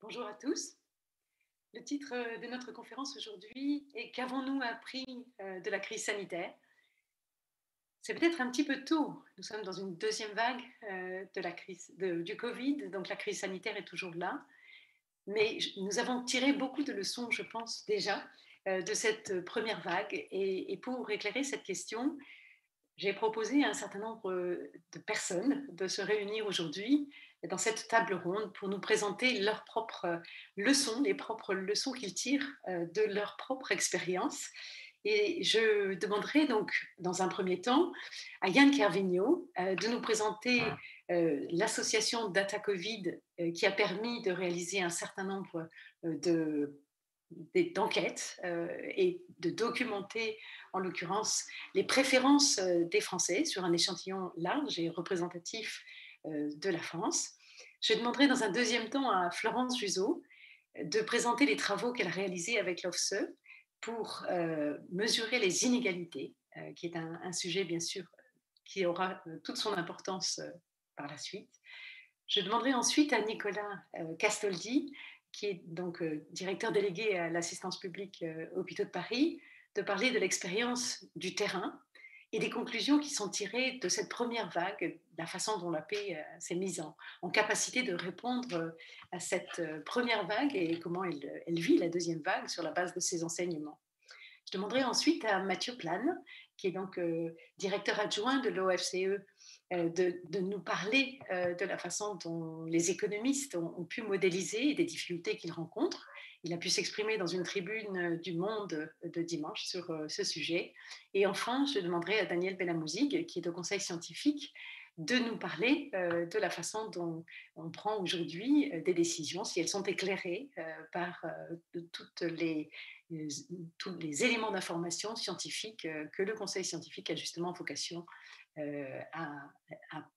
Bonjour à tous. Le titre de notre conférence aujourd'hui est «Qu'avons-nous appris de la crise sanitaire?» C'est peut-être un petit peu tôt. Nous sommes dans une deuxième vague de la crise du Covid, donc la crise sanitaire est toujours là. Mais nous avons tiré beaucoup de leçons, je pense, déjà de cette première vague. Et pour éclairer cette question, j'ai proposé à un certain nombre de personnes de se réunir aujourd'hui dans cette table ronde pour nous présenter leurs propres leçons, les propres leçons qu'ils tirent de leur propre expérience. Et je demanderai donc, dans un premier temps, à Yann Kervigno de nous présenter l'association Data Covid qui a permis de réaliser un certain nombre de d'enquêtes et de documenter, en l'occurrence, les préférences des Français sur un échantillon large et représentatif de la France. Je demanderai dans un deuxième temps à Florence Juseau de présenter les travaux qu'elle a réalisés avec l'OFSE pour mesurer les inégalités, qui est un sujet, bien sûr, qui aura toute son importance par la suite. Je demanderai ensuite à Nicolas Castoldi, qui est donc directeur délégué à l'assistance publique Hôpitaux de Paris, de parler de l'expérience du terrain et des conclusions qui sont tirées de cette première vague, la façon dont la paix s'est mise en capacité de répondre à cette première vague et comment elle vit la deuxième vague sur la base de ses enseignements. Je demanderai ensuite à Mathieu Plane, qui est donc directeur adjoint de l'OFCE, de nous parler de la façon dont les économistes ont pu modéliser et des difficultés qu'ils rencontrent. Il a pu s'exprimer dans une tribune du Monde de dimanche sur ce sujet. Et enfin, je demanderai à Daniel Bellamouzig, qui est au Conseil scientifique, de nous parler de la façon dont on prend aujourd'hui des décisions, si elles sont éclairées par toutes les, tous les éléments d'information scientifique que le Conseil scientifique a justement vocation à, à-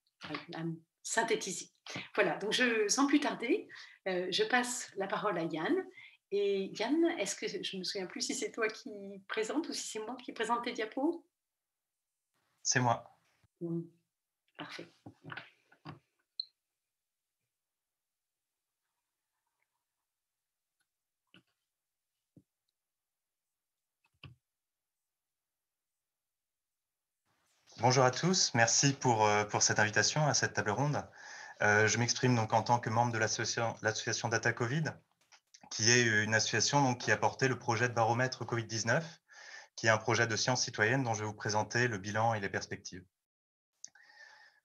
à synthétiser. Voilà, donc sans plus tarder, je passe la parole à Yann. Et Yann, est-ce que je ne me souviens plus si c'est toi qui présente ou si c'est moi qui présente tes diapos? C'est moi. Parfait. Bonjour à tous, merci pour cette invitation à cette table ronde. Je m'exprime donc en tant que membre de l'association Data Covid, qui est une association donc, qui a porté le projet de baromètre Covid-19, qui est un projet de science citoyenne dont je vais vous présenter le bilan et les perspectives.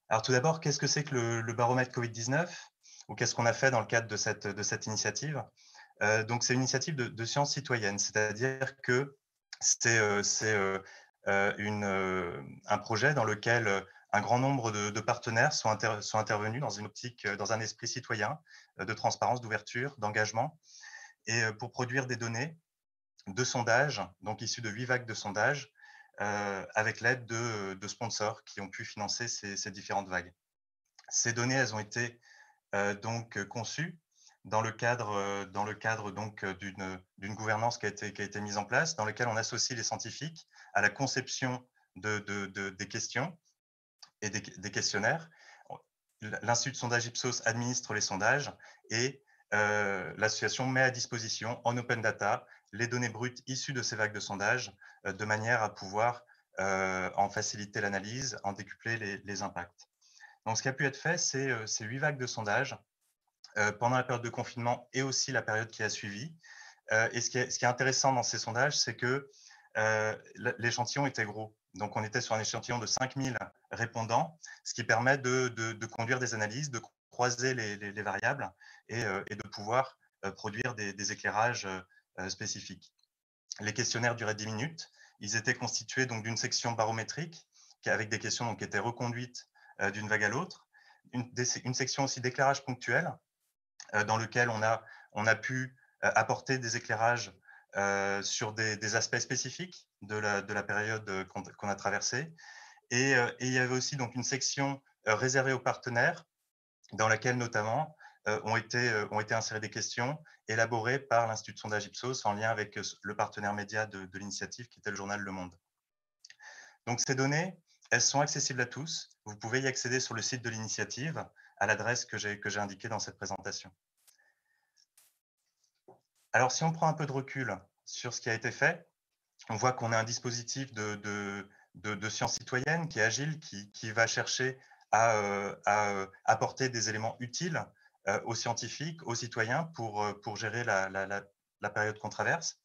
Alors tout d'abord, qu'est-ce que c'est que le baromètre Covid-19 ou qu'est-ce qu'on a fait dans le cadre de cette initiative? Donc c'est une initiative de science citoyenne, c'est-à-dire que c'est un projet dans lequel un grand nombre de partenaires sont intervenus dans une optique, dans un esprit citoyen, de transparence, d'ouverture, d'engagement, et pour produire des données de sondages, donc issues de 8 vagues de sondages, avec l'aide de sponsors qui ont pu financer ces différentes vagues. Ces données, elles ont été donc conçues dans le cadre donc d'une gouvernance qui a été mise en place, dans lequel on associe les scientifiques à la conception des questions et des questionnaires. L'Institut de sondage Ipsos administre les sondages et l'association met à disposition en open data les données brutes issues de ces vagues de sondage de manière à pouvoir en faciliter l'analyse, en décupler les impacts. Donc, ce qui a pu être fait, c'est ces 8 vagues de sondage pendant la période de confinement et aussi la période qui a suivi. Et ce qui est intéressant dans ces sondages, c'est que l'échantillon était gros. Donc, on était sur un échantillon de 5000 répondants, ce qui permet de conduire des analyses, de croiser les variables et de pouvoir produire des éclairages spécifiques. Les questionnaires duraient 10 minutes. Ils étaient constitués donc d'une section barométrique avec des questions donc, qui étaient reconduites d'une vague à l'autre, une section aussi d'éclairage ponctuel dans lequel on a pu apporter des éclairages sur des aspects spécifiques de la période qu'on a traversée. Et il y avait aussi donc une section réservée aux partenaires dans laquelle notamment ont été insérées des questions élaborées par l'Institut de sondage Ipsos en lien avec le partenaire média de l'initiative qui était le journal Le Monde. Donc ces données, elles sont accessibles à tous. Vous pouvez y accéder sur le site de l'initiative à l'adresse que j'ai indiquée dans cette présentation. Alors, si on prend un peu de recul sur ce qui a été fait, on voit qu'on a un dispositif de sciences citoyennes qui est agile, qui va chercher à apporter des éléments utiles aux scientifiques, aux citoyens pour gérer la période qu'on traverse.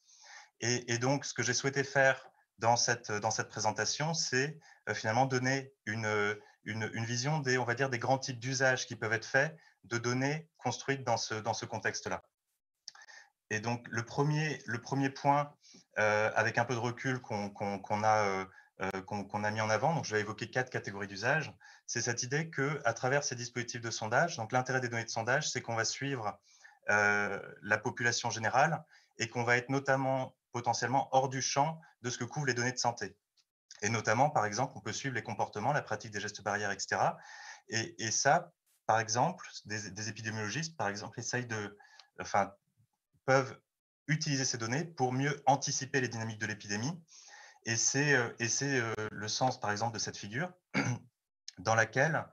Et donc, ce que j'ai souhaité faire dans cette présentation, c'est finalement donner une vision des, on va dire, des grands types d'usages qui peuvent être faits de données construites dans ce contexte-là. Et donc, le premier point, avec un peu de recul qu'on a mis en avant, donc je vais évoquer 4 catégories d'usage, c'est cette idée qu'à travers ces dispositifs de sondage, donc l'intérêt des données de sondage, c'est qu'on va suivre la population générale et qu'on va être notamment potentiellement hors du champ de ce que couvrent les données de santé. Et notamment, par exemple, on peut suivre les comportements, la pratique des gestes barrières, etc. Et ça, par exemple, des épidémiologistes, par exemple, enfin, peuvent utiliser ces données pour mieux anticiper les dynamiques de l'épidémie. Et c'est le sens, par exemple, de cette figure dans laquelle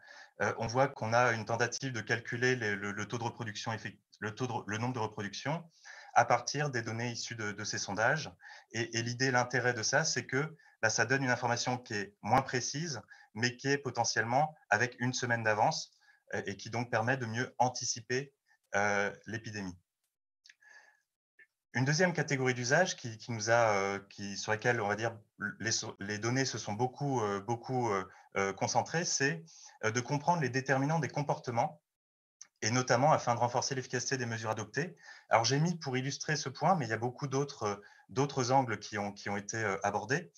on voit qu'on a une tentative de calculer le taux de reproduction, le nombre de reproductions à partir des données issues de ces sondages. Et l'idée, l'intérêt de ça, c'est que ça donne une information qui est moins précise, mais qui est potentiellement avec une semaine d'avance et qui donc permet de mieux anticiper l'épidémie. Une deuxième catégorie d'usage sur laquelle, on va dire, les données se sont beaucoup concentrées, c'est de comprendre les déterminants des comportements et notamment afin de renforcer l'efficacité des mesures adoptées. Alors, j'ai mis pour illustrer ce point, mais il y a beaucoup d'autres angles qui ont été abordés,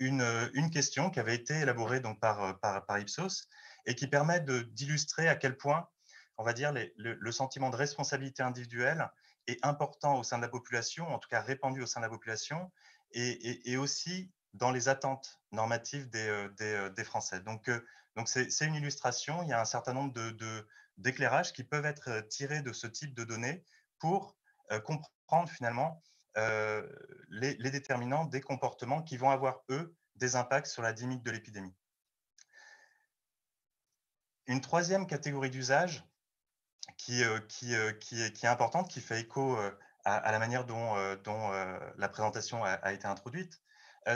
une question qui avait été élaborée donc par Ipsos et qui permet d'illustrer à quel point, on va dire, le sentiment de responsabilité individuelle est important au sein de la population, en tout cas répandu au sein de la population, et aussi dans les attentes normatives des Français. Donc c'est une illustration, il y a un certain nombre d'éclairages qui peuvent être tirés de ce type de données pour comprendre finalement les déterminants des comportements qui vont avoir, eux, des impacts sur la dynamique de l'épidémie. Une troisième catégorie d'usage qui est importante, qui fait écho à la manière dont la présentation a été introduite,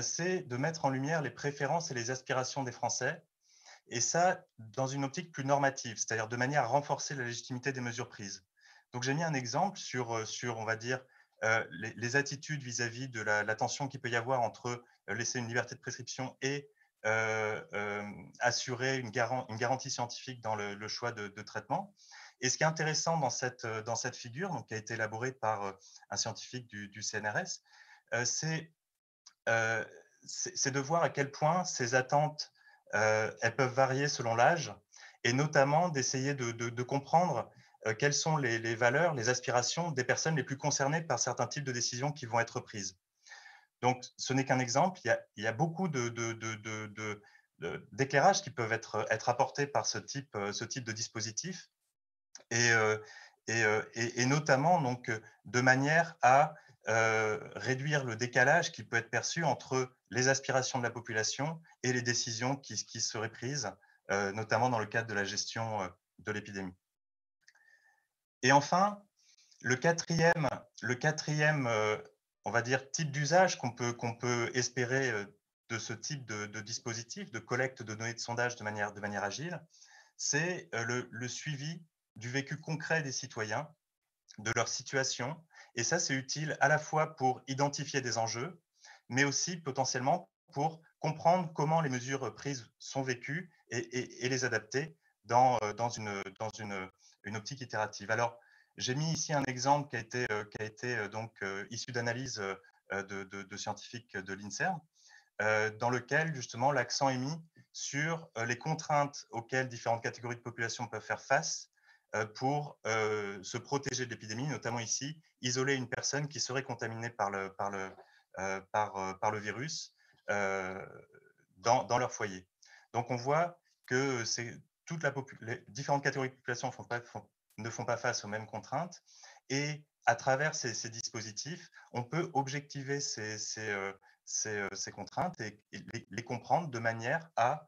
c'est de mettre en lumière les préférences et les aspirations des Français, et ça dans une optique plus normative, c'est-à-dire de manière à renforcer la légitimité des mesures prises. Donc j'ai mis un exemple sur on va dire, les attitudes vis-à-vis de la tension qu'il peut y avoir entre laisser une liberté de prescription et assurer une garantie scientifique dans le choix de traitement. Et ce qui est intéressant dans cette figure, donc, qui a été élaborée par un scientifique du CNRS, c'est de voir à quel point ces attentes, elles peuvent varier selon l'âge, et notamment d'essayer de comprendre quelles sont les valeurs, les aspirations des personnes les plus concernées par certains types de décisions qui vont être prises. Donc, ce n'est qu'un exemple. Il y a beaucoup d'éclairages qui peuvent être apportés par ce type de dispositif, et notamment donc, de manière à réduire le décalage qui peut être perçu entre les aspirations de la population et les décisions qui seraient prises, notamment dans le cadre de la gestion de l'épidémie. Et enfin, le quatrième on va dire, type d'usage qu'on peut espérer de ce type de dispositif de collecte de données de sondage de manière agile, c'est le suivi du vécu concret des citoyens, de leur situation. Et ça, c'est utile à la fois pour identifier des enjeux, mais aussi potentiellement pour comprendre comment les mesures prises sont vécues et les adapter dans une optique itérative. Alors, j'ai mis ici un exemple qui a été donc issu d'analyses de scientifiques de l'INSERM, dans lequel justement l'accent est mis sur les contraintes auxquelles différentes catégories de population peuvent faire face pour se protéger de l'épidémie, notamment ici, isoler une personne qui serait contaminée par le virus dans leur foyer. Donc on voit que les différentes catégories de population ne font pas face aux mêmes contraintes, et à travers ces dispositifs, on peut objectiver ces contraintes et les comprendre de manière à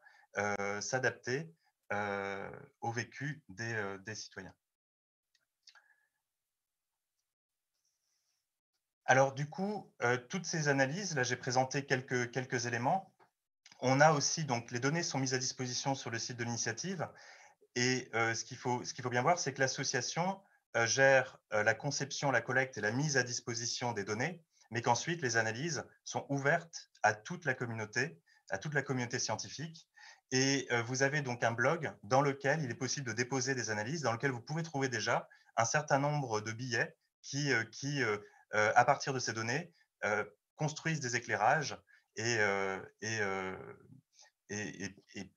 s'adapter au vécu des citoyens. Alors du coup, toutes ces analyses, là j'ai présenté quelques éléments. On a aussi donc les données sont mises à disposition sur le site de l'initiative et ce qu'il faut bien voir, c'est que l'association, gère, la conception, la collecte et la mise à disposition des données, mais qu'ensuite les analyses sont ouvertes à toute la communauté scientifique et vous avez donc un blog dans lequel il est possible de déposer des analyses, dans lequel vous pouvez trouver déjà un certain nombre de billets à partir de ces données, construisent des éclairages et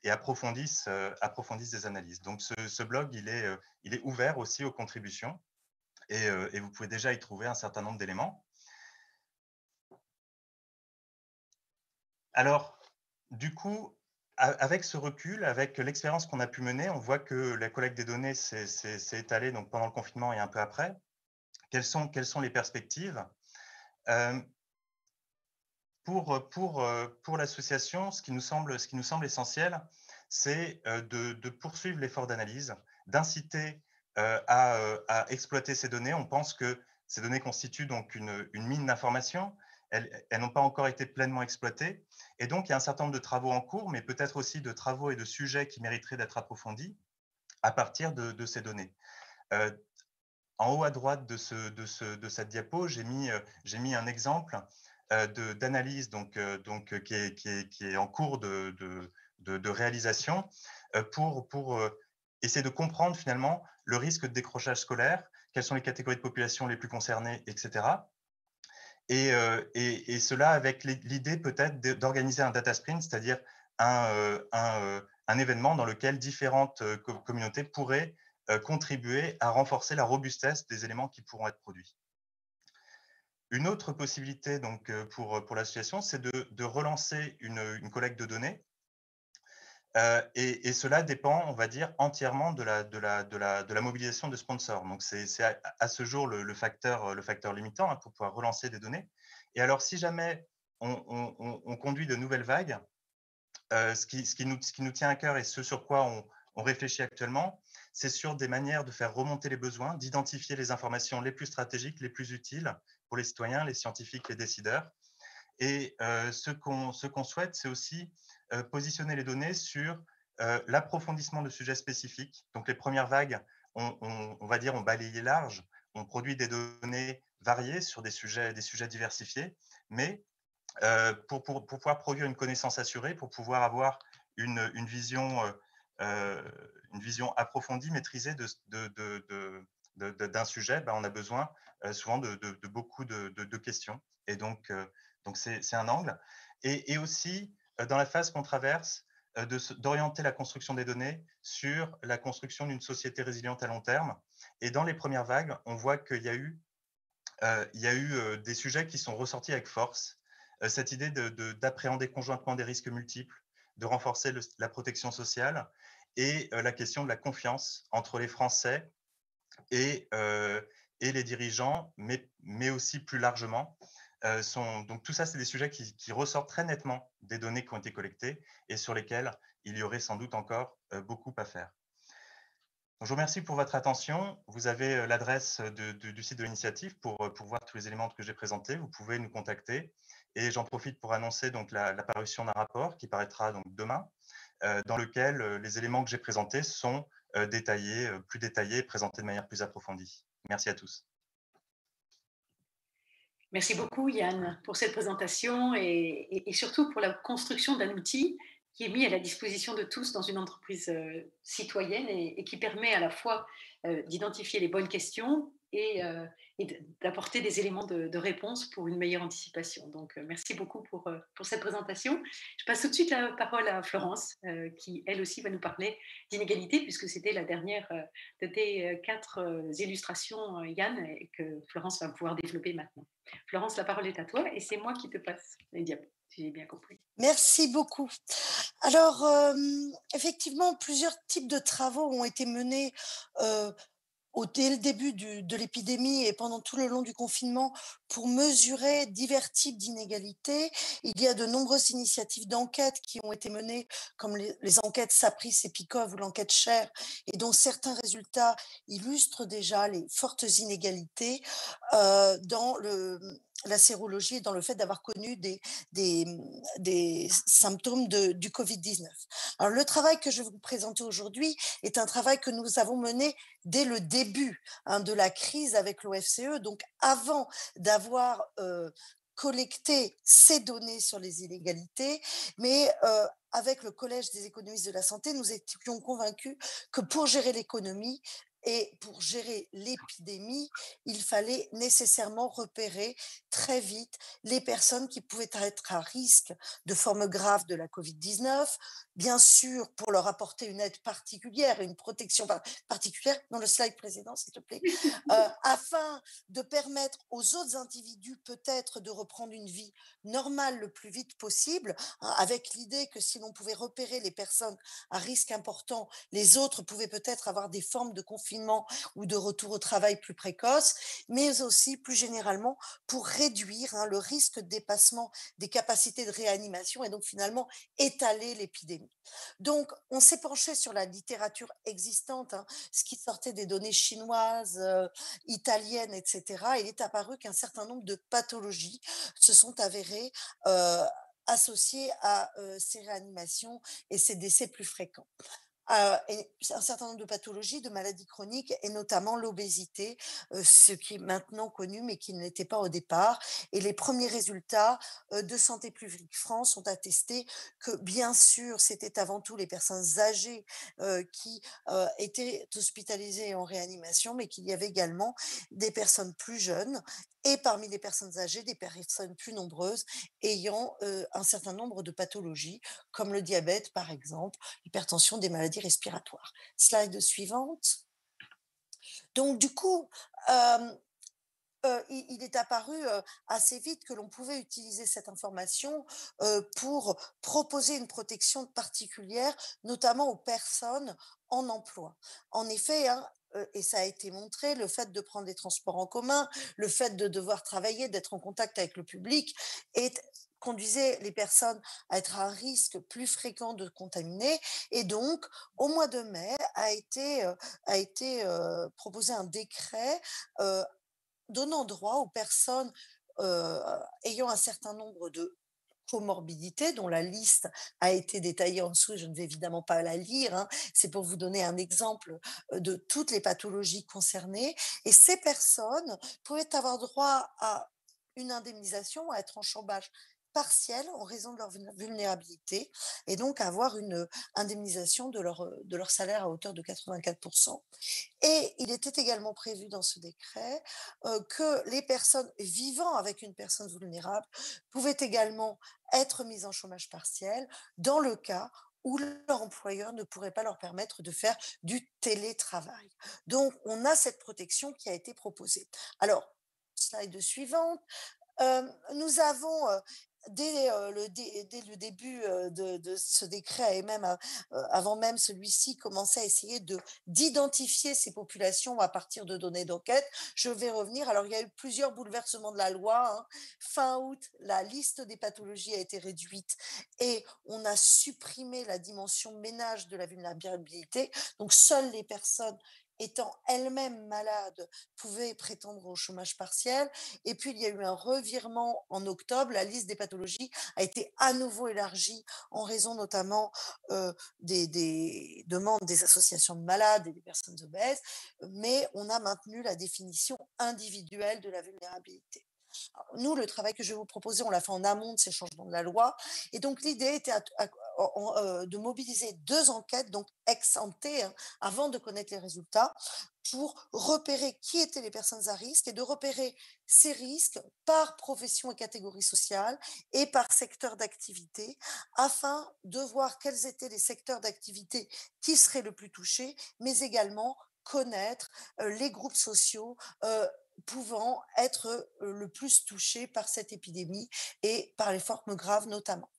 approfondissent des analyses. Donc ce blog, il est ouvert aussi aux contributions et vous pouvez déjà y trouver un certain nombre d'éléments. Alors, du coup, avec ce recul, avec l'expérience qu'on a pu mener, on voit que la collecte des données s'est étalée donc pendant le confinement et un peu après. Quelles sont les perspectives? Euh, pour l'association, ce qui nous semble essentiel, c'est de poursuivre l'effort d'analyse, d'inciter à exploiter ces données. On pense que ces données constituent donc une mine d'informations. Elles n'ont pas encore été pleinement exploitées. Et donc, il y a un certain nombre de travaux en cours, mais peut-être aussi de travaux et de sujets qui mériteraient d'être approfondis à partir de ces données. Euh, En haut à droite de cette diapo, j'ai mis un exemple d'analyse qui est en cours de réalisation pour essayer de comprendre finalement le risque de décrochage scolaire, quelles sont les catégories de population les plus concernées, etc. Et cela avec l'idée peut-être d'organiser un data sprint, c'est-à-dire un événement dans lequel différentes communautés pourraient contribuer à renforcer la robustesse des éléments qui pourront être produits. Une autre possibilité donc, pour l'association, c'est de relancer une collecte de données. Et cela dépend, on va dire, entièrement de la mobilisation de sponsors. Donc, c'est à ce jour le facteur limitant pour pouvoir relancer des données. Et alors, si jamais on conduit de nouvelles vagues, ce qui nous tient à cœur et ce sur quoi on réfléchit actuellement, c'est sur des manières de faire remonter les besoins, d'identifier les informations les plus stratégiques, les plus utiles pour les citoyens, les scientifiques, les décideurs. Et ce qu'on souhaite, c'est aussi positionner les données sur l'approfondissement de sujets spécifiques. Donc les premières vagues, on va dire, on balayé large, on produit des données variées sur des sujets diversifiés, mais pour pouvoir produire une connaissance assurée, pour pouvoir avoir une vision, une vision approfondie, maîtrisée d'un sujet, ben, on a besoin souvent de beaucoup de questions. Et donc c'est un angle. Et aussi, dans la phase qu'on traverse, d'orienter la construction des données sur la construction d'une société résiliente à long terme. Et dans les premières vagues, on voit qu'il y a eu des sujets qui sont ressortis avec force. Cette idée d'appréhender conjointement des risques multiples, de renforcer la protection sociale et la question de la confiance entre les Français et, euh, et les dirigeants, mais aussi plus largement. Donc tout ça, c'est des sujets qui ressortent très nettement des données qui ont été collectées et sur lesquels il y aurait sans doute encore beaucoup à faire. Je vous remercie pour votre attention. Vous avez l'adresse du site de l'initiative pour voir tous les éléments que j'ai présentés. Vous pouvez nous contacter. Et j'en profite pour annoncer donc la parution d'un rapport qui paraîtra donc demain, dans lequel les éléments que j'ai présentés sont détaillés, plus détaillés, présentés de manière plus approfondie. Merci à tous. Merci beaucoup Yann pour cette présentation et surtout pour la construction d'un outil qui est mis à la disposition de tous dans une entreprise citoyenne et qui permet à la fois d'identifier les bonnes questions et d'apporter des éléments de réponse pour une meilleure anticipation. Donc merci beaucoup pour cette présentation. Je passe tout de suite la parole à Florence qui elle aussi va nous parler d'inégalité puisque c'était la dernière de tes quatre illustrations Yann et que Florence va pouvoir développer maintenant. Florence, la parole est à toi et c'est moi qui te passe les diapos, si j'ai bien compris. Merci beaucoup. Alors, effectivement, plusieurs types de travaux ont été menés dès le début de l'épidémie et pendant tout le long du confinement pour mesurer divers types d'inégalités. Il y a de nombreuses initiatives d'enquête qui ont été menées, comme les enquêtes Sapris et Picov ou l'enquête Cher, et dont certains résultats illustrent déjà les fortes inégalités dans la sérologie et dans le fait d'avoir connu des, des symptômes du Covid-19. Alors, le travail que je vais vous présenter aujourd'hui est un travail que nous avons mené dès le début de la crise avec l'OFCE, donc avant d'avoir collecté ces données sur les inégalités, mais avec le Collège des économistes de la santé, nous étions convaincus que pour gérer l'économie, et pour gérer l'épidémie, il fallait nécessairement repérer très vite les personnes qui pouvaient être à risque de formes graves de la Covid-19, bien sûr pour leur apporter une aide particulière, une protection particulière, dans le slide précédent s'il te plaît, afin de permettre aux autres individus peut-être de reprendre une vie normale le plus vite possible, avec l'idée que si l'on pouvait repérer les personnes à risque important, les autres pouvaient peut-être avoir des formes de confinement ou de retour au travail plus précoces, mais aussi plus généralement pour réduire le risque de dépassement des capacités de réanimation et donc finalement étaler l'épidémie. Donc, on s'est penché sur la littérature existante, ce qui sortait des données chinoises, italiennes, etc. Il est apparu qu'un certain nombre de pathologies se sont avérées associées à ces réanimations et ces décès plus fréquents. Et un certain nombre de pathologies, de maladies chroniques et notamment l'obésité, ce qui est maintenant connu mais qui ne l'était pas au départ. Et les premiers résultats de Santé publique France ont attesté que bien sûr, c'était avant tout les personnes âgées qui étaient hospitalisées en réanimation, mais qu'il y avait également des personnes plus jeunes et parmi les personnes âgées, des personnes plus nombreuses ayant un certain nombre de pathologies, comme le diabète par exemple, l'hypertension, des maladies respiratoires. Slide suivante. Donc du coup, il est apparu assez vite que l'on pouvait utiliser cette information pour proposer une protection particulière, notamment aux personnes en emploi. En effet, et ça a été montré, le fait de prendre des transports en commun, le fait de devoir travailler, d'être en contact avec le public, conduisait les personnes à être à un risque plus fréquent de contaminer. Et donc, au mois de mai, a été proposé un décret donnant droit aux personnes ayant un certain nombre de comorbidités, dont la liste a été détaillée en dessous, je ne vais évidemment pas la lire, c'est pour vous donner un exemple de toutes les pathologies concernées. Et ces personnes pouvaient avoir droit à une indemnisation, à être en chômage partiel en raison de leur vulnérabilité et donc avoir une indemnisation de leur salaire à hauteur de 84%. Et il était également prévu dans ce décret que les personnes vivant avec une personne vulnérable pouvaient également être mises en chômage partiel dans le cas où leur employeur ne pourrait pas leur permettre de faire du télétravail. Donc, on a cette protection qui a été proposée. Alors, slide suivante. Nous avons, dès le début de ce décret et même avant même celui-ci, commencé à essayer d'identifier ces populations à partir de données d'enquête. Je vais revenir. Alors, il y a eu plusieurs bouleversements de la loi. Fin août, la liste des pathologies a été réduite et on a supprimé la dimension ménage de la vulnérabilité. Donc, seules les personnes étant elles-mêmes malades pouvaient prétendre au chômage partiel. Et puis, il y a eu un revirement en octobre. La liste des pathologies a été à nouveau élargie en raison notamment des demandes des associations de malades et des personnes obèses, mais on a maintenu la définition individuelle de la vulnérabilité. Alors, nous, le travail que je vais vous proposer, on l'a fait en amont de ces changements de la loi. Et donc, l'idée était de mobiliser deux enquêtes, donc ex ante, avant de connaître les résultats, pour repérer qui étaient les personnes à risque et de repérer ces risques par profession et catégorie sociale et par secteur d'activité, afin de voir quels étaient les secteurs d'activité qui seraient le plus touchés, mais également connaître les groupes sociaux pouvant être le plus touchés par cette épidémie et par les formes graves notamment.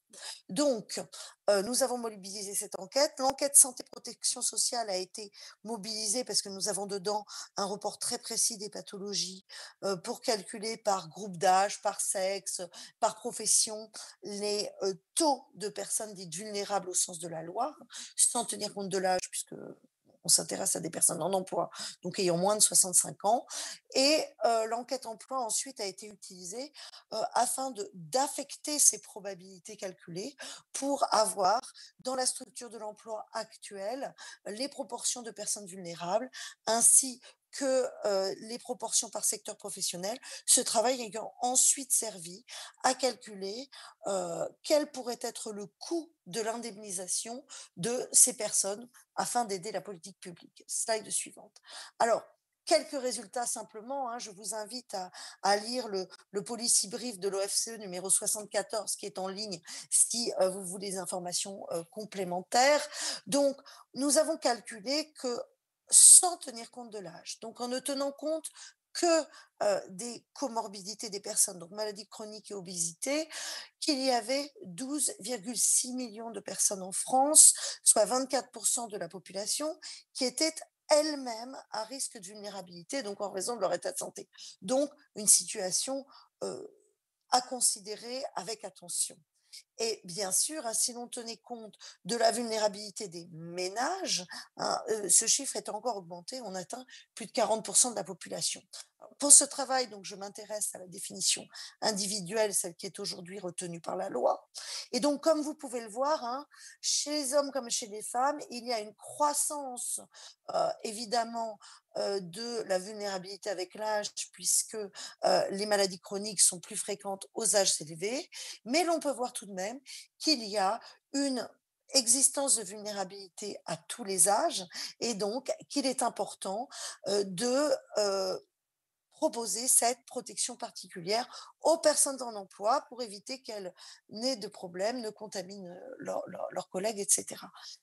Donc, nous avons mobilisé cette enquête. L'enquête santé-protection sociale a été mobilisée parce que nous avons dedans un report très précis des pathologies pour calculer par groupe d'âge, par sexe, par profession, les taux de personnes dites vulnérables au sens de la loi, sans tenir compte de l'âge, puisque on on s'intéresse à des personnes en emploi, donc ayant moins de 65 ans. Et l'enquête emploi ensuite a été utilisée afin d'affecter ces probabilités calculées pour avoir dans la structure de l'emploi actuelle les proportions de personnes vulnérables ainsi que les proportions par secteur professionnel, ce travail ayant ensuite servi à calculer quel pourrait être le coût de l'indemnisation de ces personnes afin d'aider la politique publique. Slide suivante. Alors, quelques résultats simplement, hein, je vous invite à lire le policy brief de l'OFCE numéro 74 qui est en ligne si vous voulez des informations complémentaires. Donc, nous avons calculé que sans tenir compte de l'âge, donc en ne tenant compte que des comorbidités des personnes, donc maladies chroniques et obésité, qu'il y avait 12,6 millions de personnes en France, soit 24% de la population, qui étaient elles-mêmes à risque de vulnérabilité, donc en raison de leur état de santé. Donc, une situation euh, à considérer avec attention. Et bien sûr, hein, si l'on tenait compte de la vulnérabilité des ménages, hein, ce chiffre est encore augmenté, on atteint plus de 40% de la population. Alors, pour ce travail, donc, je m'intéresse à la définition individuelle, celle qui est aujourd'hui retenue par la loi. Et donc, comme vous pouvez le voir, hein, chez les hommes comme chez les femmes, il y a une croissance, évidemment, de la vulnérabilité avec l'âge, puisque les maladies chroniques sont plus fréquentes aux âges élevés, mais l'on peut voir tout de même qu'il y a une existence de vulnérabilité à tous les âges et donc qu'il est important de proposer cette protection particulière aux personnes en emploi pour éviter qu'elles n'aient de problèmes, ne contaminent leurs collègues, etc.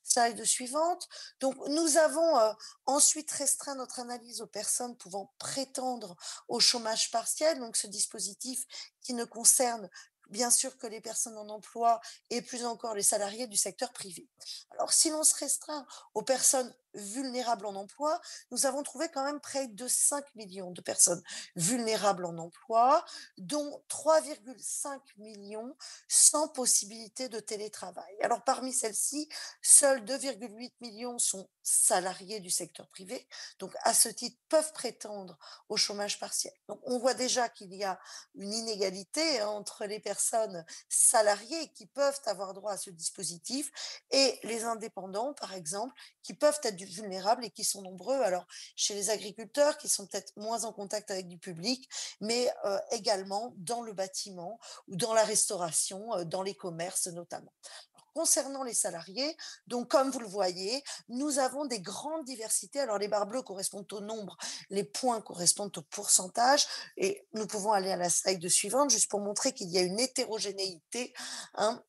Slide suivante. Donc, nous avons ensuite restreint notre analyse aux personnes pouvant prétendre au chômage partiel, donc ce dispositif qui ne concerne bien sûr que les personnes en emploi et plus encore les salariés du secteur privé. Alors, si l'on se restreint aux personnes vulnérables en emploi, nous avons trouvé quand même près de 5 millions de personnes vulnérables en emploi, dont 3,5 millions sans possibilité de télétravail. Alors parmi celles-ci, seuls 2,8 millions sont salariés du secteur privé, donc à ce titre peuvent prétendre au chômage partiel. Donc on voit déjà qu'il y a une inégalité entre les personnes salariées qui peuvent avoir droit à ce dispositif et les indépendants, par exemple, qui peuvent être vulnérables et qui sont nombreux. Alors chez les agriculteurs qui sont peut-être moins en contact avec du public, mais également dans le bâtiment ou dans la restauration, dans les commerces notamment. Alors, concernant les salariés, donc comme vous le voyez, nous avons des grandes diversités. Alors les barres bleues correspondent au nombre, les points correspondent au pourcentage, et nous pouvons aller à la slide suivante juste pour montrer qu'il y a une hétérogénéité, hein.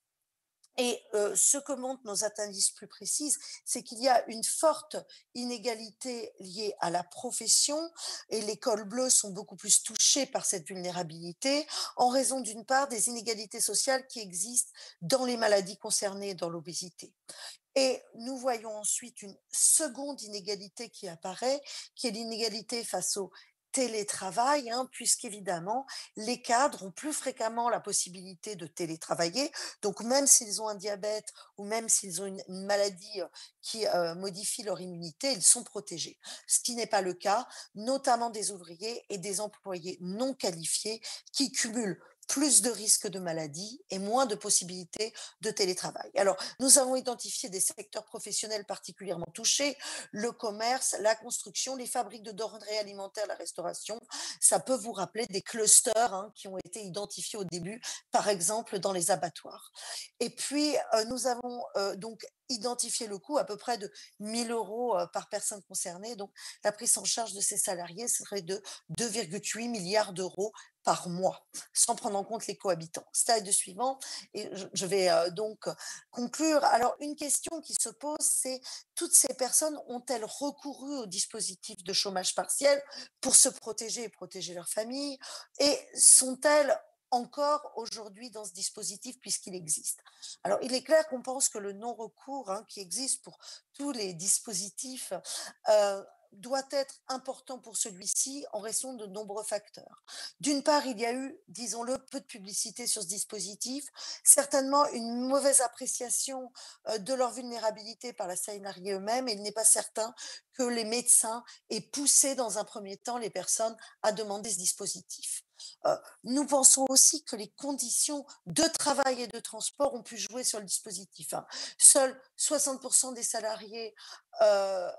Et ce que montrent nos indices plus précises, c'est qu'il y a une forte inégalité liée à la profession et les cols bleus sont beaucoup plus touchés par cette vulnérabilité en raison d'une part des inégalités sociales qui existent dans les maladies concernées dans l'obésité. Et nous voyons ensuite une seconde inégalité qui apparaît, qui est l'inégalité face au télétravail, hein, puisqu'évidemment, les cadres ont plus fréquemment la possibilité de télétravailler. Donc, même s'ils ont un diabète ou même s'ils ont une maladie qui modifie leur immunité, ils sont protégés. Ce qui n'est pas le cas, notamment des ouvriers et des employés non qualifiés qui cumulent plus de risques de maladie et moins de possibilités de télétravail. Alors, nous avons identifié des secteurs professionnels particulièrement touchés, le commerce, la construction, les fabriques de denrées alimentaires, la restauration. Ça peut vous rappeler des clusters, hein, qui ont été identifiés au début, par exemple dans les abattoirs. Et puis, nous avons donc identifié le coût à peu près de 1 000 euros par personne concernée. Donc, la prise en charge de ces salariés serait de 2,8 milliards d'euros par mois, sans prendre en compte les cohabitants. Slide suivant, et je vais donc conclure. Alors, une question qui se pose, c'est toutes ces personnes ont-elles recouru au dispositif de chômage partiel pour se protéger et protéger leur famille? Et sont-elles encore aujourd'hui dans ce dispositif puisqu'il existe? Alors, il est clair qu'on pense que le non-recours, hein, qui existe pour tous les dispositifs doit être important pour celui-ci en raison de nombreux facteurs. D'une part, il y a eu, disons-le, peu de publicité sur ce dispositif, certainement une mauvaise appréciation de leur vulnérabilité par la salariée eux-mêmes, et il n'est pas certain que les médecins aient poussé dans un premier temps les personnes à demander ce dispositif. Nous pensons aussi que les conditions de travail et de transport ont pu jouer sur le dispositif, hein. Seuls 60% des salariés euh,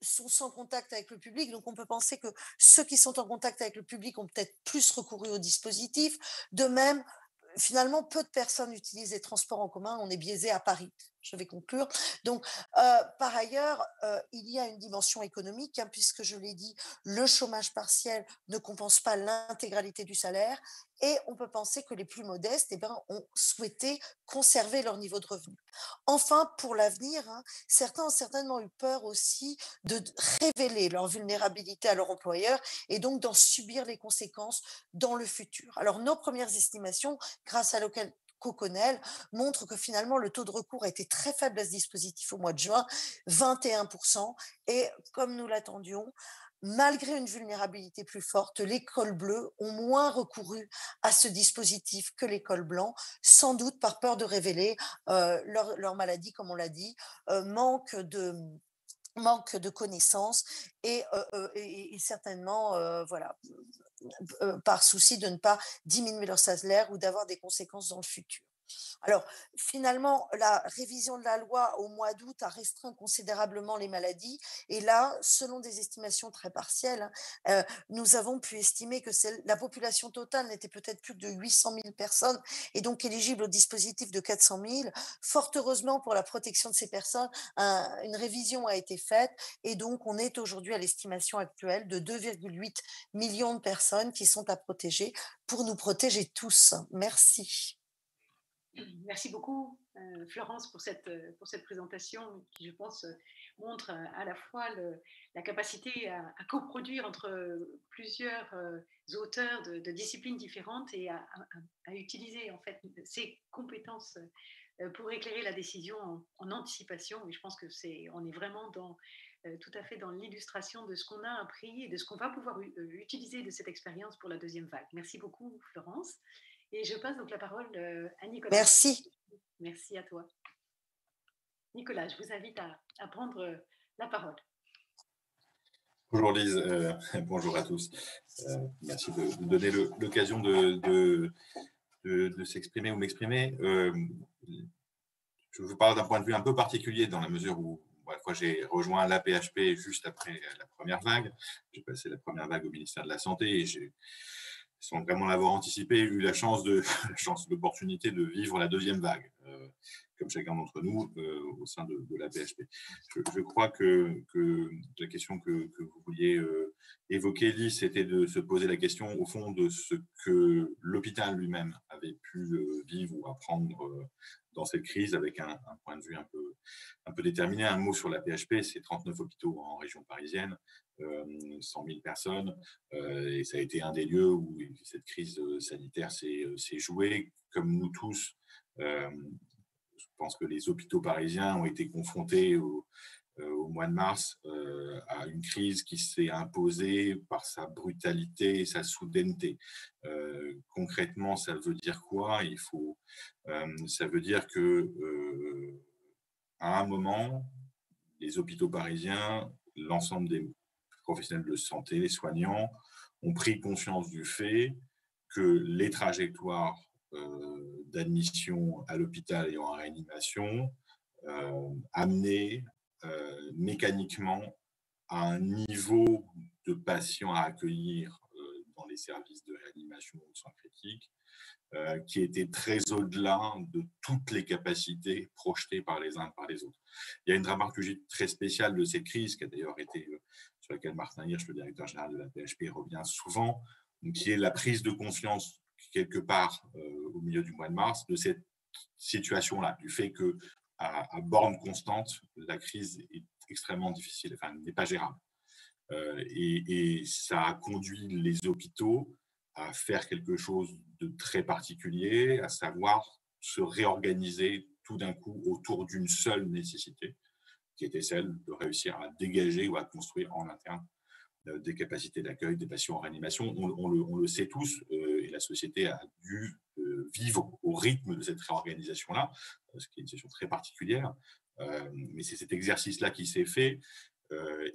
sont sans contact avec le public. Donc, on peut penser que ceux qui sont en contact avec le public ont peut-être plus recouru au dispositif. De même, finalement, peu de personnes utilisent les transports en commun. On est biaisé à Paris. Je vais conclure. Donc, par ailleurs, il y a une dimension économique, hein, puisque je l'ai dit, le chômage partiel ne compense pas l'intégralité du salaire. Et on peut penser que les plus modestes ont souhaité conserver leur niveau de revenu. Enfin, pour l'avenir, hein, certains ont certainement eu peur aussi de révéler leur vulnérabilité à leur employeur et donc d'en subir les conséquences dans le futur. Alors, nos premières estimations, grâce à l'auquel Coconel montre que finalement le taux de recours a été très faible à ce dispositif au mois de juin, 21%. Et comme nous l'attendions, malgré une vulnérabilité plus forte, les cols bleus ont moins recouru à ce dispositif que les cols blancs, sans doute par peur de révéler leur maladie, comme on l'a dit, manque de connaissances et certainement voilà, par souci de ne pas diminuer leur salaire ou d'avoir des conséquences dans le futur. Alors, finalement, la révision de la loi au mois d'août a restreint considérablement les maladies. Et là, selon des estimations très partielles, hein, nous avons pu estimer que la population totale n'était peut-être plus que de 800 000 personnes et donc éligible au dispositif de 400 000. Fort heureusement pour la protection de ces personnes, une révision a été faite et donc on est aujourd'hui à l'estimation actuelle de 2,8 millions de personnes qui sont à protéger pour nous protéger tous. Merci. Merci beaucoup, Florence, pour cette présentation qui, je pense, montre à la fois la capacité à coproduire entre plusieurs auteurs de disciplines différentes et à utiliser en fait ces compétences pour éclairer la décision en anticipation. Et je pense que on est vraiment tout à fait dans l'illustration de ce qu'on a appris et de ce qu'on va pouvoir utiliser de cette expérience pour la deuxième vague. Merci beaucoup, Florence. Et je passe donc la parole à Nicolas. Merci. Merci à toi. Nicolas, je vous invite à prendre la parole. Bonjour Lise, bonjour à tous. Merci de donner l'occasion de s'exprimer ou m'exprimer. Je vous parle d'un point de vue un peu particulier dans la mesure où moi, j'ai rejoint l'AP-HP juste après la première vague. J'ai passé la première vague au ministère de la Santé et j'ai, sans vraiment l'avoir anticipé, eu l'opportunité de vivre la deuxième vague, comme chacun d'entre nous, au sein de l'AP-HP. Je crois que la question que vous vouliez évoquer, Lise, c'était de se poser la question, au fond, de ce que l'hôpital lui-même avait pu vivre ou apprendre dans cette crise, avec un point de vue un peu déterminé. Un mot sur l'AP-HP, c'est 39 hôpitaux en région parisienne, 100 000 personnes, et ça a été un des lieux où cette crise sanitaire s'est jouée. Comme nous tous, je pense que les hôpitaux parisiens ont été confrontés au mois de mars à une crise qui s'est imposée par sa brutalité et sa soudaineté. Concrètement, ça veut dire quoi ? Ça veut dire que à un moment, les hôpitaux parisiens, l'ensemble des professionnels de santé, les soignants, ont pris conscience du fait que les trajectoires d'admission à l'hôpital et en réanimation amenaient mécaniquement à un niveau de patients à accueillir dans les services de réanimation ou de soins critiques qui était très au-delà de toutes les capacités projetées par les uns par les autres. Il y a une dramaturgie très spéciale de cette crise qui a d'ailleurs été, sur laquelle Martin Hirsch, le directeur général de la PHP, revient souvent, qui est la prise de conscience quelque part au milieu du mois de mars de cette situation-là, du fait que à borne constante, la crise est extrêmement difficile, enfin n'est pas gérable. Et ça a conduit les hôpitaux à faire quelque chose de très particulier, à savoir se réorganiser tout d'un coup autour d'une seule nécessité, qui était celle de réussir à dégager ou à construire en interne des capacités d'accueil des patients en réanimation. On le sait tous, et la société a dû vivre au rythme de cette réorganisation-là, ce qui est une situation très particulière. Mais c'est cet exercice-là qui s'est fait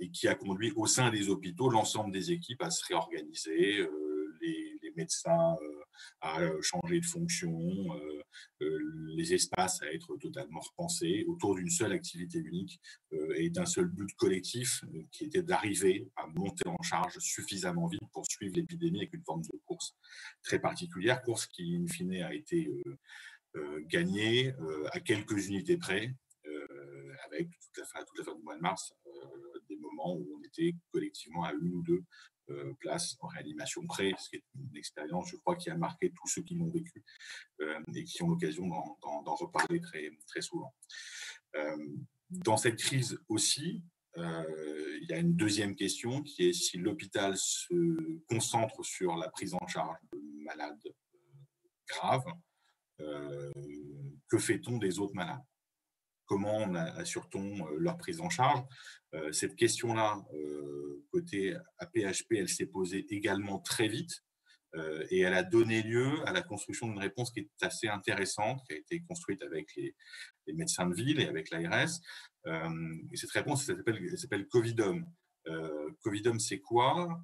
et qui a conduit au sein des hôpitaux l'ensemble des équipes à se réorganiser, les médecins à changer de fonction, les espaces à être totalement repensés autour d'une seule activité unique et d'un seul but collectif qui était d'arriver à monter en charge suffisamment vite pour suivre l'épidémie avec une forme de course très particulière, course qui in fine a été gagnée à quelques unités près, avec toute la fin du mois de mars, des moments où on était collectivement à une ou deux places en réanimation près, ce qui est une expérience, je crois, qui a marqué tous ceux qui l'ont vécu et qui ont l'occasion d'en reparler très, très souvent. Dans cette crise aussi, il y a une deuxième question qui est si l'hôpital se concentre sur la prise en charge de malades graves, que fait-on des autres malades ? Comment assure-t-on leur prise en charge ? Cette question-là, côté AP-HP, elle s'est posée également très vite et elle a donné lieu à la construction d'une réponse qui est assez intéressante, qui a été construite avec les médecins de ville et avec l'ARS. Et cette réponse, elle s'appelle Covidom. Covidom, c'est quoi ?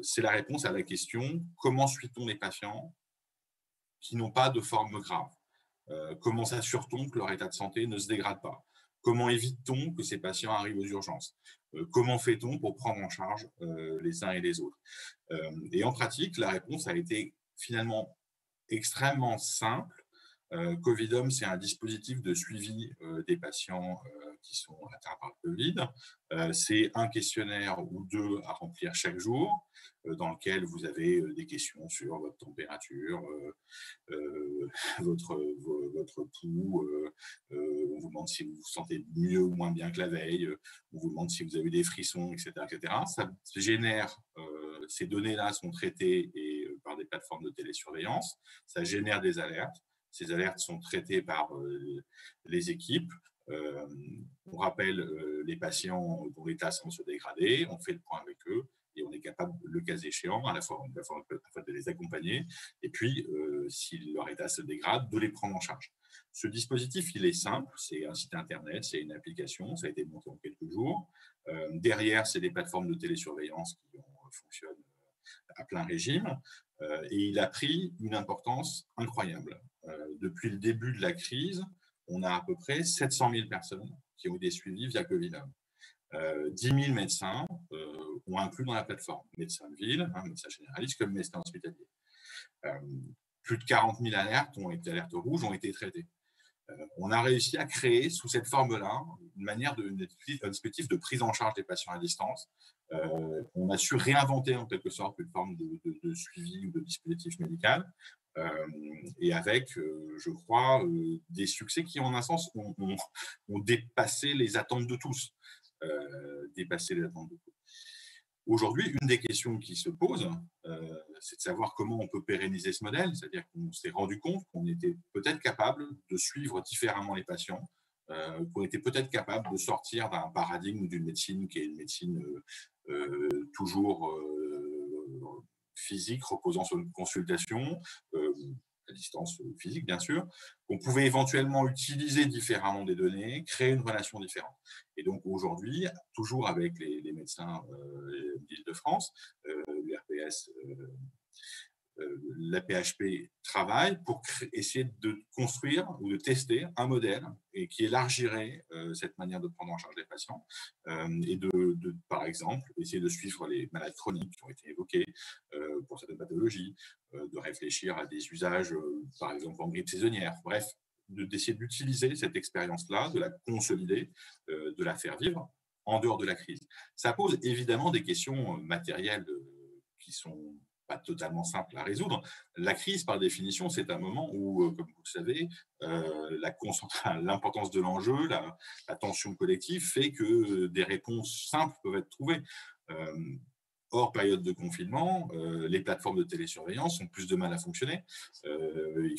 C'est la réponse à la question « Comment suit-on les patients qui n'ont pas de forme grave ? Comment s'assure-t-on que leur état de santé ne se dégrade pas ? Comment évite-t-on que ces patients arrivent aux urgences ? Comment fait-on pour prendre en charge les uns et les autres ? Et en pratique, la réponse a été finalement extrêmement simple. Covidom, c'est un dispositif de suivi des patients qui sont atteints par le Covid. C'est un questionnaire ou deux à remplir chaque jour, dans lequel vous avez des questions sur votre température, votre pouls, on vous demande si vous vous sentez mieux ou moins bien que la veille, on vous demande si vous avez des frissons, etc. etc. Ça génère, ces données-là sont traitées par des plateformes de télésurveillance, ça génère des alertes. Ces alertes sont traitées par les équipes. On rappelle les patients dont l'état semble se dégrader, on fait le point avec eux et on est capable, le cas échéant, à la fois de les accompagner et puis, si leur état se dégrade, de les prendre en charge. Ce dispositif, il est simple, c'est un site internet, c'est une application, ça a été monté en quelques jours. Derrière, c'est des plateformes de télésurveillance qui fonctionnent à plein régime. Et il a pris une importance incroyable. Depuis le début de la crise, on a à peu près 700 000 personnes qui ont été suivies via Covidom. 10 000 médecins ont inclus dans la plateforme, médecins de ville, médecins généralistes comme médecins hospitaliers. Plus de 40 000 alertes rouges ont été traitées. On a réussi à créer sous cette forme-là une manière un dispositif de prise en charge des patients à distance. On a su réinventer en quelque sorte une forme de suivi ou de dispositif médical et avec, je crois, des succès qui en un sens ont dépassé les attentes de tous. Aujourd'hui, une des questions qui se pose, c'est de savoir comment on peut pérenniser ce modèle, c'est-à-dire qu'on s'est rendu compte qu'on était peut-être capable de suivre différemment les patients, qu'on était peut-être capable de sortir d'un paradigme d'une médecine qui est une médecine toujours physique, reposant sur une consultation, à distance physique bien sûr, qu'on pouvait éventuellement utiliser différemment des données, créer une relation différente. Et donc aujourd'hui, toujours avec les médecins d'Île-de-France, l'URPS, l'AP-HP travaille pour essayer de construire ou de tester un modèle et qui élargirait cette manière de prendre en charge les patients et de, par exemple, essayer de suivre les malades chroniques qui ont été évoqués pour certaines pathologies, de réfléchir à des usages, par exemple en grippe saisonnière. Bref, d'essayer d'utiliser cette expérience-là, de la consolider, de la faire vivre en dehors de la crise. Ça pose évidemment des questions matérielles qui sont pas totalement simple à résoudre. La crise, par définition, c'est un moment où, comme vous le savez, l'importance de l'enjeu, la tension collective fait que des réponses simples peuvent être trouvées. hors période de confinement, les plateformes de télésurveillance ont plus de mal à fonctionner. Elles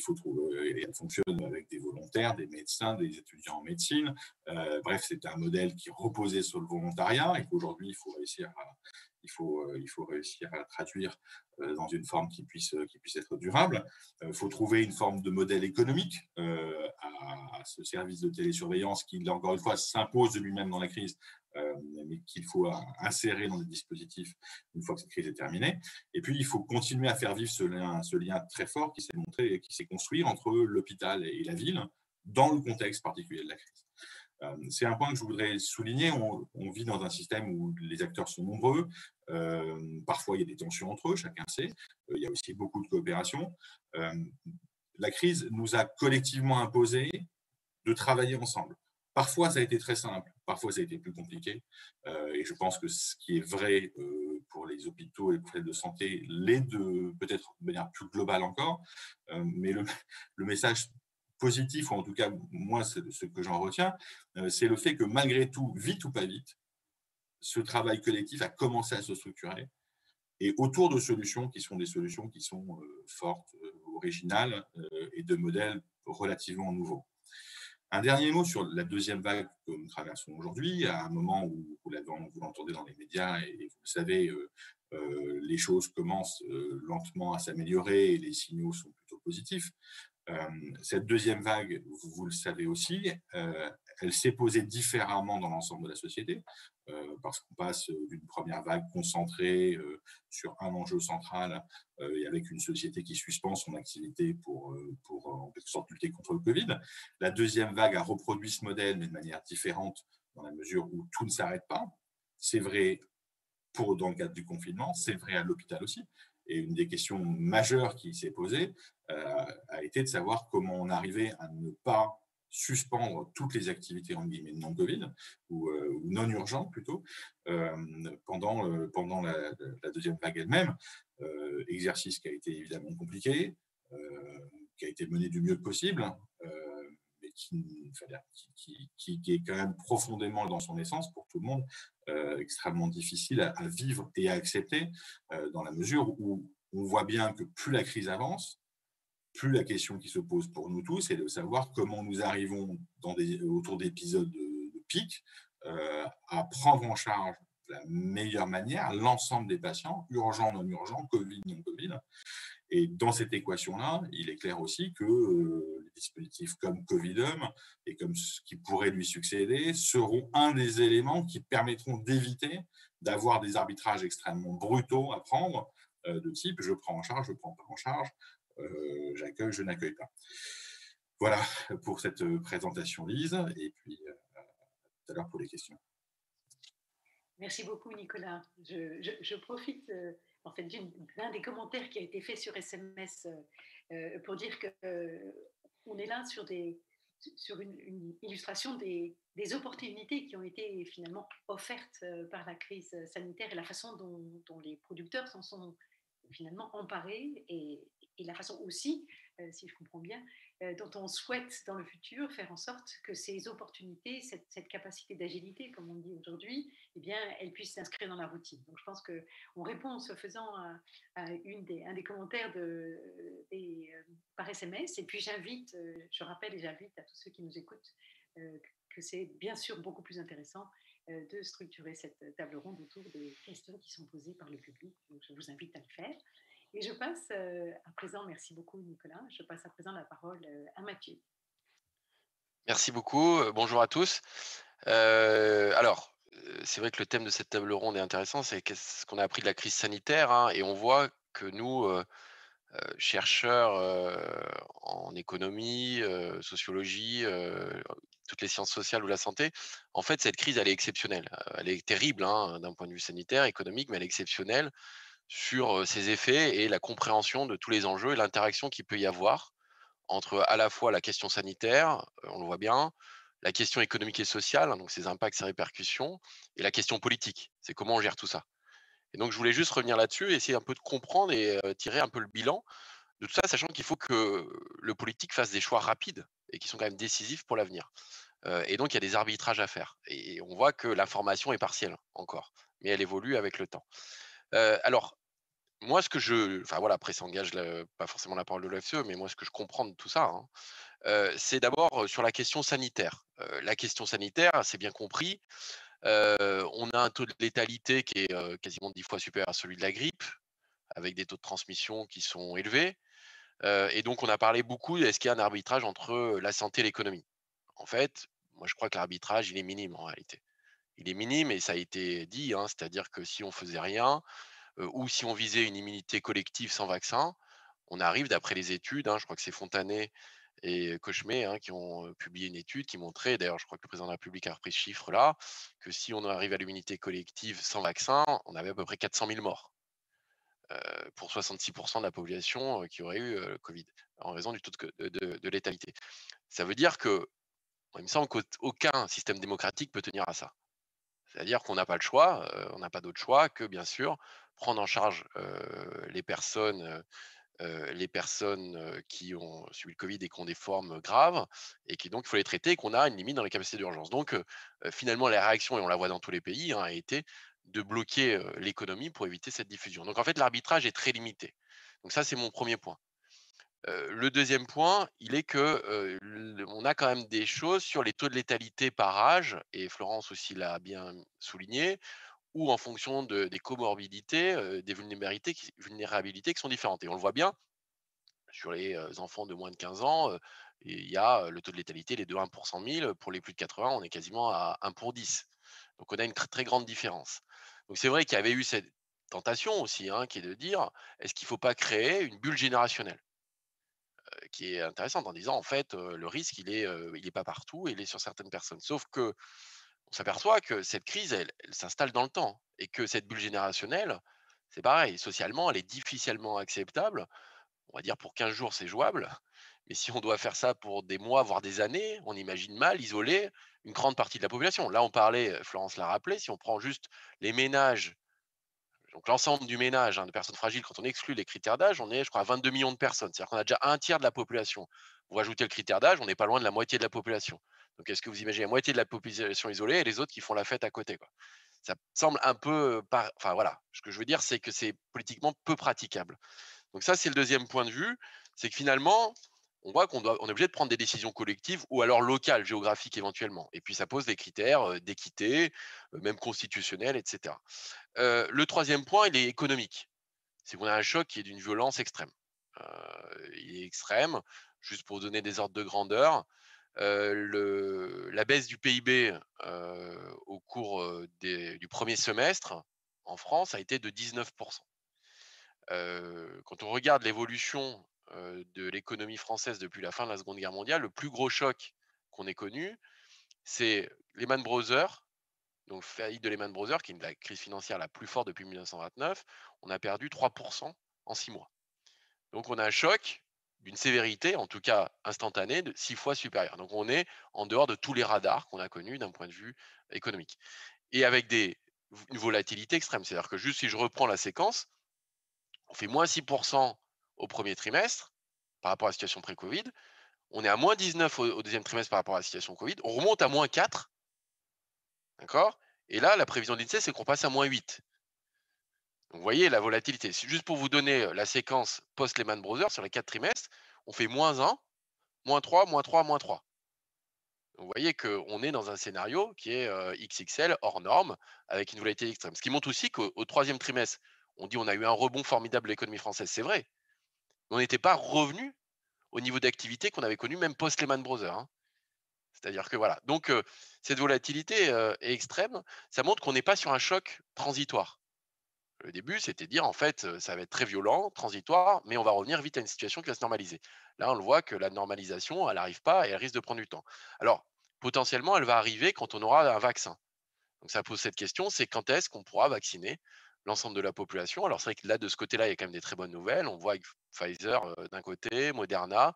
fonctionnent avec des volontaires, des médecins, des étudiants en médecine. Bref, c'est un modèle qui reposait sur le volontariat et qu'aujourd'hui, il faut réussir à traduire dans une forme qui puisse être durable. Il faut trouver une forme de modèle économique à ce service de télésurveillance qui, encore une fois, s'impose de lui-même dans la crise, mais qu'il faut insérer dans des dispositifs une fois que cette crise est terminée. Et puis, il faut continuer à faire vivre ce lien très fort qui s'est montré et qui s'est construit entre l'hôpital et la ville dans le contexte particulier de la crise. C'est un point que je voudrais souligner. On vit dans un système où les acteurs sont nombreux. Parfois, il y a des tensions entre eux, chacun sait. Il y a aussi beaucoup de coopération. La crise nous a collectivement imposé de travailler ensemble. Parfois, ça a été très simple. Parfois, ça a été plus compliqué. Et je pense que ce qui est vrai pour les hôpitaux et les professionnels de santé, peut-être de manière plus globale encore, mais le message positif, ou en tout cas, moi, ce que j'en retiens, c'est le fait que malgré tout, vite ou pas vite, ce travail collectif a commencé à se structurer et autour de solutions qui sont des solutions qui sont fortes, originales et de modèles relativement nouveaux. Un dernier mot sur la deuxième vague que nous traversons aujourd'hui, à un moment où vous l'entendez dans les médias et vous le savez, les choses commencent lentement à s'améliorer et les signaux sont plutôt positifs. Cette deuxième vague, vous le savez aussi, elle s'est posée différemment dans l'ensemble de la société, parce qu'on passe d'une première vague concentrée sur un enjeu central et avec une société qui suspend son activité pour en quelque sorte lutter contre le Covid. La deuxième vague a reproduit ce modèle, mais de manière différente, dans la mesure où tout ne s'arrête pas. C'est vrai dans le cadre du confinement, c'est vrai à l'hôpital aussi. Et une des questions majeures qui s'est posée a été de savoir comment on arrivait à ne pas suspendre toutes les activités en guillemets non Covid ou non urgentes plutôt pendant la deuxième vague elle-même. Exercice qui a été évidemment compliqué, qui a été mené du mieux possible, mais qui est quand même profondément dans son essence pour tout le monde extrêmement difficile à vivre et à accepter dans la mesure où on voit bien que plus la crise avance, plus la question qui se pose pour nous tous est de savoir comment nous arrivons autour d'épisodes de pic à prendre en charge de la meilleure manière l'ensemble des patients, urgents, non urgents, Covid, non Covid. Et dans cette équation-là, il est clair aussi que les dispositifs comme Covidum et comme ce qui pourrait lui succéder seront un des éléments qui permettront d'éviter d'avoir des arbitrages extrêmement brutaux à prendre, de type je prends en charge, je ne prends pas en charge, j'accueille, je n'accueille pas. Voilà pour cette présentation, Lise, et puis tout à l'heure pour les questions. Merci beaucoup, Nicolas. Je profite en fait d'un des commentaires qui a été fait sur SMS pour dire qu'on est là sur une illustration des opportunités qui ont été finalement offertes par la crise sanitaire et la façon dont les producteurs s'en sont finalement emparés et la façon aussi, si je comprends bien, dont on souhaite dans le futur faire en sorte que ces opportunités, cette capacité d'agilité, comme on dit aujourd'hui, eh bien, elles puissent s'inscrire dans la routine. Donc, je pense qu'on répond en se faisant à un des commentaires par SMS. Et puis, je rappelle et j'invite à tous ceux qui nous écoutent que c'est bien sûr beaucoup plus intéressant de structurer cette table ronde autour des questions qui sont posées par le public. Donc, je vous invite à le faire. Et je passe à présent, merci beaucoup Nicolas, je passe à présent la parole à Mathieu. Merci beaucoup, bonjour à tous. C'est vrai que le thème de cette table ronde est intéressant, c'est qu'est-ce qu'on a appris de la crise sanitaire, hein, et on voit que nous, chercheurs en économie, sociologie, toutes les sciences sociales ou la santé, en fait cette crise elle est exceptionnelle. Elle est terrible hein, d'un point de vue sanitaire, économique, mais elle est exceptionnelle sur ses effets et la compréhension de tous les enjeux et l'interaction qu'il peut y avoir entre à la fois la question sanitaire, on le voit bien, la question économique et sociale, hein, donc ses impacts, ses répercussions, et la question politique, c'est comment on gère tout ça. Et donc je voulais juste revenir là-dessus et essayer un peu de comprendre et tirer un peu le bilan de tout ça, sachant qu'il faut que le politique fasse des choix rapides et qui sont quand même décisifs pour l'avenir. Et donc il y a des arbitrages à faire. Et on voit que l'information est partielle encore, mais elle évolue avec le temps. Alors, moi, enfin voilà, après ça engage pas forcément la parole de l'OFCE, mais moi, ce que je comprends de tout ça, hein, c'est d'abord sur la question sanitaire. La question sanitaire, c'est bien compris. On a un taux de létalité qui est quasiment 10 fois supérieur à celui de la grippe, avec des taux de transmission qui sont élevés. Et donc, on a parlé beaucoup, est-ce qu'il y a un arbitrage entre la santé et l'économie? En fait, moi, je crois que l'arbitrage, il est minime en réalité. Il est minime et ça a été dit, hein, c'est-à-dire que si on faisait rien, ou si on visait une immunité collective sans vaccin, on arrive d'après les études, hein, je crois que c'est Fontanet et Cochemet, hein, qui ont publié une étude qui montrait, d'ailleurs je crois que le président de la République a repris ce chiffre-là, que si on arrive à l'immunité collective sans vaccin, on avait à peu près 400 000 morts pour 66% de la population qui aurait eu le Covid, en raison du taux de létalité. Ça veut dire que, il me semble qu'aucun système démocratique peut tenir à ça. C'est-à-dire qu'on n'a pas le choix, on n'a pas d'autre choix que bien sûr prendre en charge les personnes qui ont subi le Covid et qui ont des formes graves et qui donc il faut les traiter et qu'on a une limite dans les capacités d'urgence. Donc finalement la réaction, et on la voit dans tous les pays, hein, a été de bloquer l'économie pour éviter cette diffusion. Donc en fait l'arbitrage est très limité. Donc ça c'est mon premier point. Le deuxième point, il est que on a quand même des choses sur les taux de létalité par âge, et Florence aussi l'a bien souligné, ou en fonction des comorbidités, des vulnérabilités qui sont différentes. Et on le voit bien sur les enfants de moins de 15 ans, et il y a le taux de létalité, il est de 1 pour 100 000. Pour les plus de 80, on est quasiment à 1 pour 10. Donc on a une très grande différence. Donc c'est vrai qu'il y avait eu cette tentation aussi, hein, qui est de dire, est-ce qu'il ne faut pas créer une bulle générationnelle? Qui est intéressante en disant, en fait, le risque, il est pas partout, il est sur certaines personnes. Sauf que on s'aperçoit que cette crise, elle s'installe dans le temps et que cette bulle générationnelle, c'est pareil, socialement, elle est difficilement acceptable. On va dire pour 15 jours, c'est jouable, mais si on doit faire ça pour des mois, voire des années, on imagine mal isoler une grande partie de la population. Là, on parlait, Florence l'a rappelé, si on prend juste les ménages, donc l'ensemble du ménage, hein, de personnes fragiles, quand on exclut les critères d'âge, on est, je crois, à 22 millions de personnes. C'est-à-dire qu'on a déjà un tiers de la population. Vous rajoutez le critère d'âge, on n'est pas loin de la moitié de la population. Donc est-ce que vous imaginez la moitié de la population isolée et les autres qui font la fête à côté, quoi? Ça semble un peu, enfin voilà, ce que je veux dire, c'est que c'est politiquement peu praticable. Donc ça, c'est le deuxième point de vue, c'est que finalement, on voit on est obligé de prendre des décisions collectives ou alors locales, géographiques éventuellement. Et puis ça pose des critères d'équité, même constitutionnels, etc. Le troisième point, il est économique. C'est qu'on a un choc qui est d'une violence extrême. Il est extrême. Juste pour vous donner des ordres de grandeur, la baisse du PIB au cours du premier semestre en France a été de 19%. Quand on regarde l'évolution de l'économie française depuis la fin de la Seconde Guerre mondiale, le plus gros choc qu'on ait connu, c'est Lehman Brothers, donc faillite de Lehman Brothers, qui est la crise financière la plus forte depuis 1929. On a perdu 3% en 6 mois. Donc on a un choc d'une sévérité, en tout cas instantanée, de 6 fois supérieure. Donc on est en dehors de tous les radars qu'on a connus d'un point de vue économique. Et avec une volatilité extrême. C'est-à-dire que juste si je reprends la séquence, on fait moins 6% au premier trimestre par rapport à la situation pré-Covid. On est à moins 19 au deuxième trimestre par rapport à la situation Covid. On remonte à moins 4. D'accord? Et là, la prévision de l'INSEE, c'est qu'on passe à moins 8. Donc, vous voyez la volatilité. C'est juste pour vous donner la séquence post-Lehman Brothers sur les 4 trimestres, on fait moins 1, moins 3, moins 3, moins 3. Donc, vous voyez qu'on est dans un scénario qui est XXL, hors norme, avec une volatilité extrême. Ce qui montre aussi qu'au troisième trimestre, on dit on a eu un rebond formidable de l'économie française. C'est vrai. Mais on n'était pas revenu au niveau d'activité qu'on avait connu même post-Lehman Brothers, hein. C'est-à-dire que voilà. Donc, cette volatilité est extrême. Ça montre qu'on n'est pas sur un choc transitoire. Le début, c'était de dire, en fait, ça va être très violent, transitoire, mais on va revenir vite à une situation qui va se normaliser. Là, on le voit que la normalisation, elle n'arrive pas et elle risque de prendre du temps. Alors, potentiellement, elle va arriver quand on aura un vaccin. Donc, ça pose cette question, c'est quand est-ce qu'on pourra vacciner l'ensemble de la population? Alors, c'est vrai que là, de ce côté-là, il y a quand même des très bonnes nouvelles. On voit avec Pfizer d'un côté, Moderna,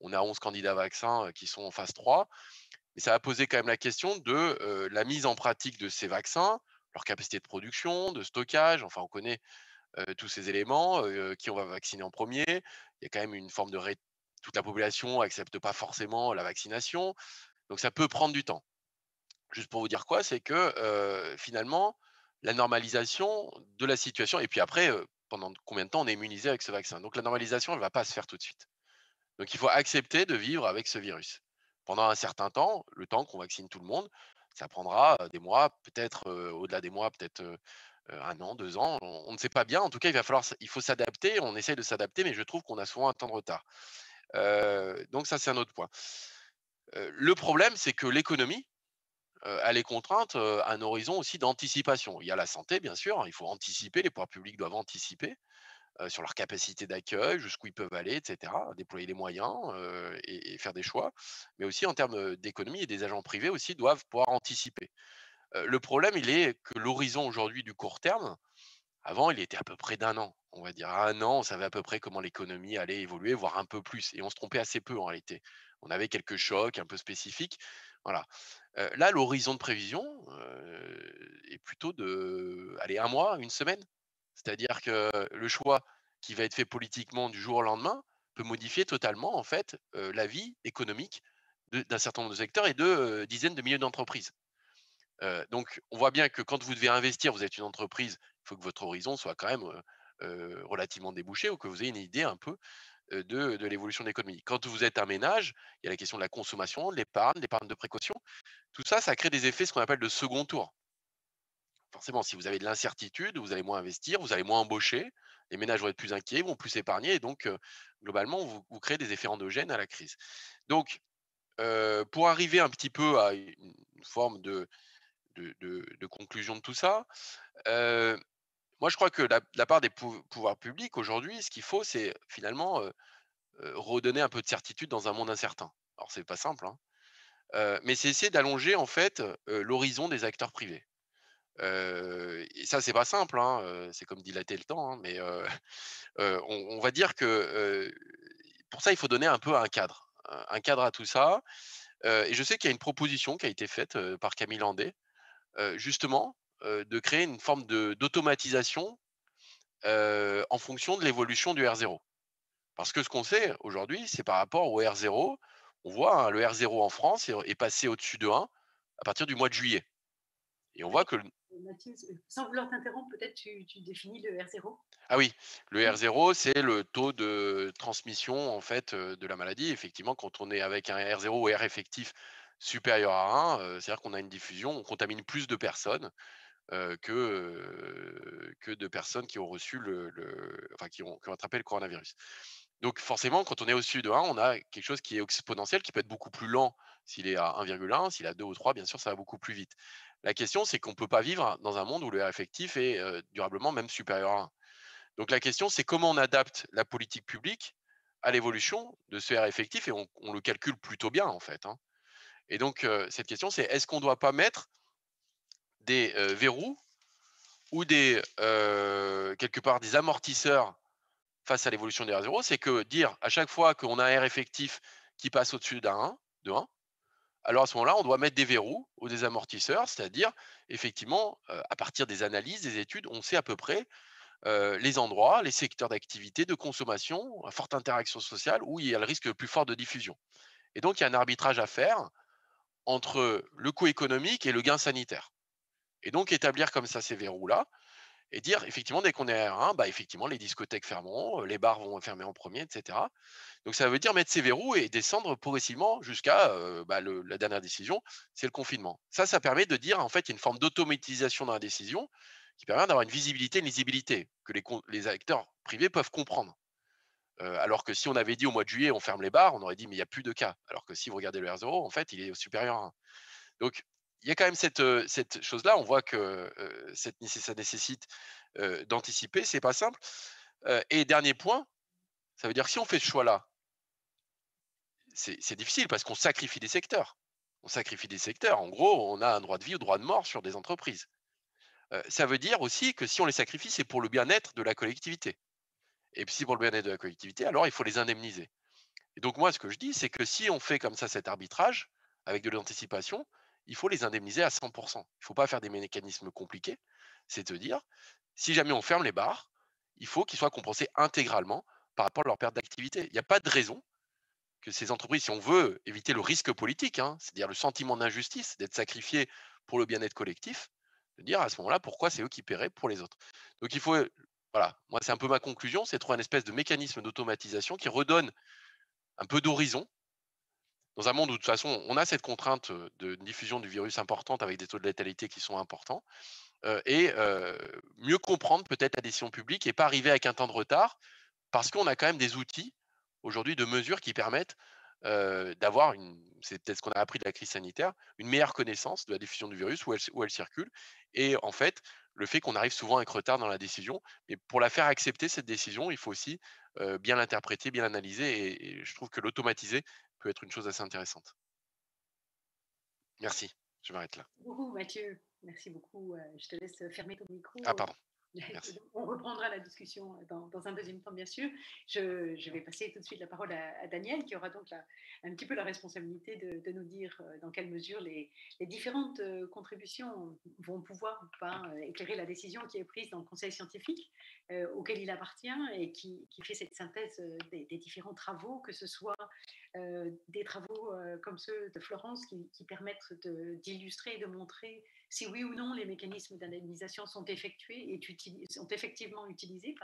on a 11 candidats vaccins qui sont en phase 3. Mais ça va poser quand même la question de la mise en pratique de ces vaccins, leur capacité de production, de stockage. Enfin, on connaît tous ces éléments. Qui on va vacciner en premier? Il y a quand même une forme de toute la population accepte pas forcément la vaccination, donc ça peut prendre du temps. Juste pour vous dire quoi, c'est que finalement, la normalisation de la situation. Et puis après, pendant combien de temps on est immunisé avec ce vaccin. Donc la normalisation, elle ne va pas se faire tout de suite. Donc il faut accepter de vivre avec ce virus. Pendant un certain temps, le temps qu'on vaccine tout le monde, ça prendra des mois, peut-être au-delà des mois, peut-être 1 an, 2 ans. On ne sait pas bien. En tout cas, il faut s'adapter. On essaye de s'adapter, mais je trouve qu'on a souvent un temps de retard. Donc ça, c'est un autre point. Le problème, c'est que l'économie, elle est contrainte à un horizon aussi d'anticipation. Il y a la santé, bien sûr. Il faut anticiper. Les pouvoirs publics doivent anticiper sur leur capacité d'accueil, jusqu'où ils peuvent aller, et cetera, déployer les moyens et faire des choix. Mais aussi en termes d'économie, et des agents privés aussi doivent pouvoir anticiper. Le problème, il est que l'horizon aujourd'hui du court terme, avant, il était à peu près d'1 an. On va dire à 1 an, on savait à peu près comment l'économie allait évoluer, voire un peu plus, et on se trompait assez peu en réalité. On avait quelques chocs un peu spécifiques, voilà. Là, l'horizon de prévision, est plutôt de, allez, 1 mois, 1 semaine. C'est-à-dire que le choix qui va être fait politiquement du jour au lendemain peut modifier totalement en fait, la vie économique d'un certain nombre de secteurs et de, dizaines de milliers d'entreprises. Donc on voit bien que quand vous devez investir, vous êtes une entreprise, il faut que votre horizon soit quand même, relativement débouché, ou que vous ayez une idée un peu, de l'évolution de l'économie. Quand vous êtes un ménage, il y a la question de la consommation, de l'épargne de précaution. Tout ça, ça crée des effets, ce qu'on appelle de second tour. Forcément, si vous avez de l'incertitude, vous allez moins investir, vous allez moins embaucher, les ménages vont être plus inquiets, vont plus épargner, et donc globalement, vous créez des effets endogènes à la crise. Donc, pour arriver un petit peu à une forme de conclusion de tout ça, heu, moi je crois que de la part des pouvoirs publics aujourd'hui, ce qu'il faut, c'est finalement, redonner un peu de certitude dans un monde incertain. Alors c'est pas simple, hein, mais c'est essayer d'allonger en fait, l'horizon des acteurs privés. Et ça, c'est pas simple, hein, c'est comme dilater le temps, hein, mais on va dire que, pour ça, il faut donner un peu un cadre, un cadre à tout ça. Et je sais qu'il y a une proposition qui a été faite, par Camille Landais, justement, de créer une forme d'automatisation, en fonction de l'évolution du R0. Parce que ce qu'on sait aujourd'hui, c'est par rapport au R0, on voit, hein, le R0 en France est passé au-dessus de 1 à partir du mois de juillet, et on voit que Mathilde, sans vouloir t'interrompre, peut-être tu définis le R0. ah oui, le R0, c'est le taux de transmission en fait, de la maladie. Effectivement, quand on est avec un R0 ou R effectif supérieur à 1, c'est-à-dire qu'on a une diffusion, on contamine plus de personnes, que de personnes qui ont reçu enfin qui ont attrapé le coronavirus. Donc forcément, quand on est au-dessus de 1, on a quelque chose qui est exponentiel, qui peut être beaucoup plus lent s'il est à 1,1, s'il est à 2 ou 3, bien sûr, ça va beaucoup plus vite. La question, c'est qu'on ne peut pas vivre dans un monde où le R effectif est, durablement même supérieur à 1. Donc la question, c'est comment on adapte la politique publique à l'évolution de ce R effectif, et on le calcule plutôt bien en fait, hein. Et donc cette question, c'est est-ce qu'on ne doit pas mettre des verrous ou quelque part des amortisseurs face à l'évolution des R0? C'est que dire à chaque fois qu'on a un R effectif qui passe au-dessus de 1, alors à ce moment-là, on doit mettre des verrous ou des amortisseurs, c'est-à-dire effectivement, à partir des analyses, des études, on sait à peu près les endroits, les secteurs d'activité, de consommation, à forte interaction sociale, où il y a le risque le plus fort de diffusion. Et donc, il y a un arbitrage à faire entre le coût économique et le gain sanitaire. Et donc, établir comme ça ces verrous-là, et dire effectivement, dès qu'on est à R1, bah, effectivement, les discothèques fermeront, les bars vont fermer en premier, et cetera. Donc, ça veut dire mettre ces verrous et descendre progressivement jusqu'à bah, la dernière décision, c'est le confinement. Ça permet de dire, en fait, il y a une forme d'automatisation dans la décision qui permet d'avoir une visibilité, une lisibilité que les acteurs privés peuvent comprendre. Alors que si on avait dit au mois de juillet, on ferme les bars, on aurait dit, mais il n'y a plus de cas. Alors que si vous regardez le R0, en fait, il est supérieur à 1. Donc, il y a quand même cette chose-là. On voit que ça nécessite d'anticiper, c'est pas simple. Et dernier point, ça veut dire que si on fait ce choix-là, c'est difficile parce qu'on sacrifie des secteurs. On sacrifie des secteurs. En gros, on a un droit de vie ou droit de mort sur des entreprises. Ça veut dire aussi que si on les sacrifie, c'est pour le bien-être de la collectivité. Et puis si pour le bien-être de la collectivité, alors il faut les indemniser. Et donc moi, ce que je dis, c'est que si on fait comme ça cet arbitrage, avec de l'anticipation, il faut les indemniser à 100%. Il ne faut pas faire des mécanismes compliqués. C'est de dire, si jamais on ferme les bars, il faut qu'ils soient compensés intégralement par rapport à leur perte d'activité. Il n'y a pas de raison que ces entreprises, si on veut éviter le risque politique, hein, c'est-à-dire le sentiment d'injustice, d'être sacrifié pour le bien-être collectif, De dire à ce moment-là, pourquoi c'est eux qui paieraient pour les autres. Donc il faut, voilà, moi c'est un peu ma conclusion, c'est trouver un espèce de mécanisme d'automatisation qui redonne un peu d'horizon dans un monde où de toute façon on a cette contrainte de diffusion du virus importante avec des taux de létalité qui sont importants, et mieux comprendre peut-être la décision publique et pas arriver avec un temps de retard parce qu'on a quand même des outils aujourd'hui de mesure qui permettent d'avoir c'est peut-être ce qu'on a appris de la crise sanitaire, une meilleure connaissance de la diffusion du virus, où elle circule. Et en fait, le fait qu'on arrive souvent avec retard dans la décision, mais pour la faire accepter, cette décision, il faut aussi bien l'interpréter, bien l'analyser. Et je trouve que l'automatiser peut être une chose assez intéressante. Merci, je m'arrête là. Beaucoup, Mathieu. Merci beaucoup. Je te laisse fermer ton Ah, micro. pardon. Merci. On reprendra la discussion dans un deuxième temps, bien sûr. Je vais passer tout de suite la parole à Daniel, qui aura donc un petit peu la responsabilité de nous dire dans quelle mesure les différentes contributions vont pouvoir ou pas éclairer la décision qui est prise dans le conseil scientifique auquel il appartient et qui fait cette synthèse des différents travaux, que ce soit des travaux comme ceux de Florence qui permettent d'illustrer et de montrer si oui ou non les mécanismes d'indemnisation sont effectués et sont effectivement utilisés,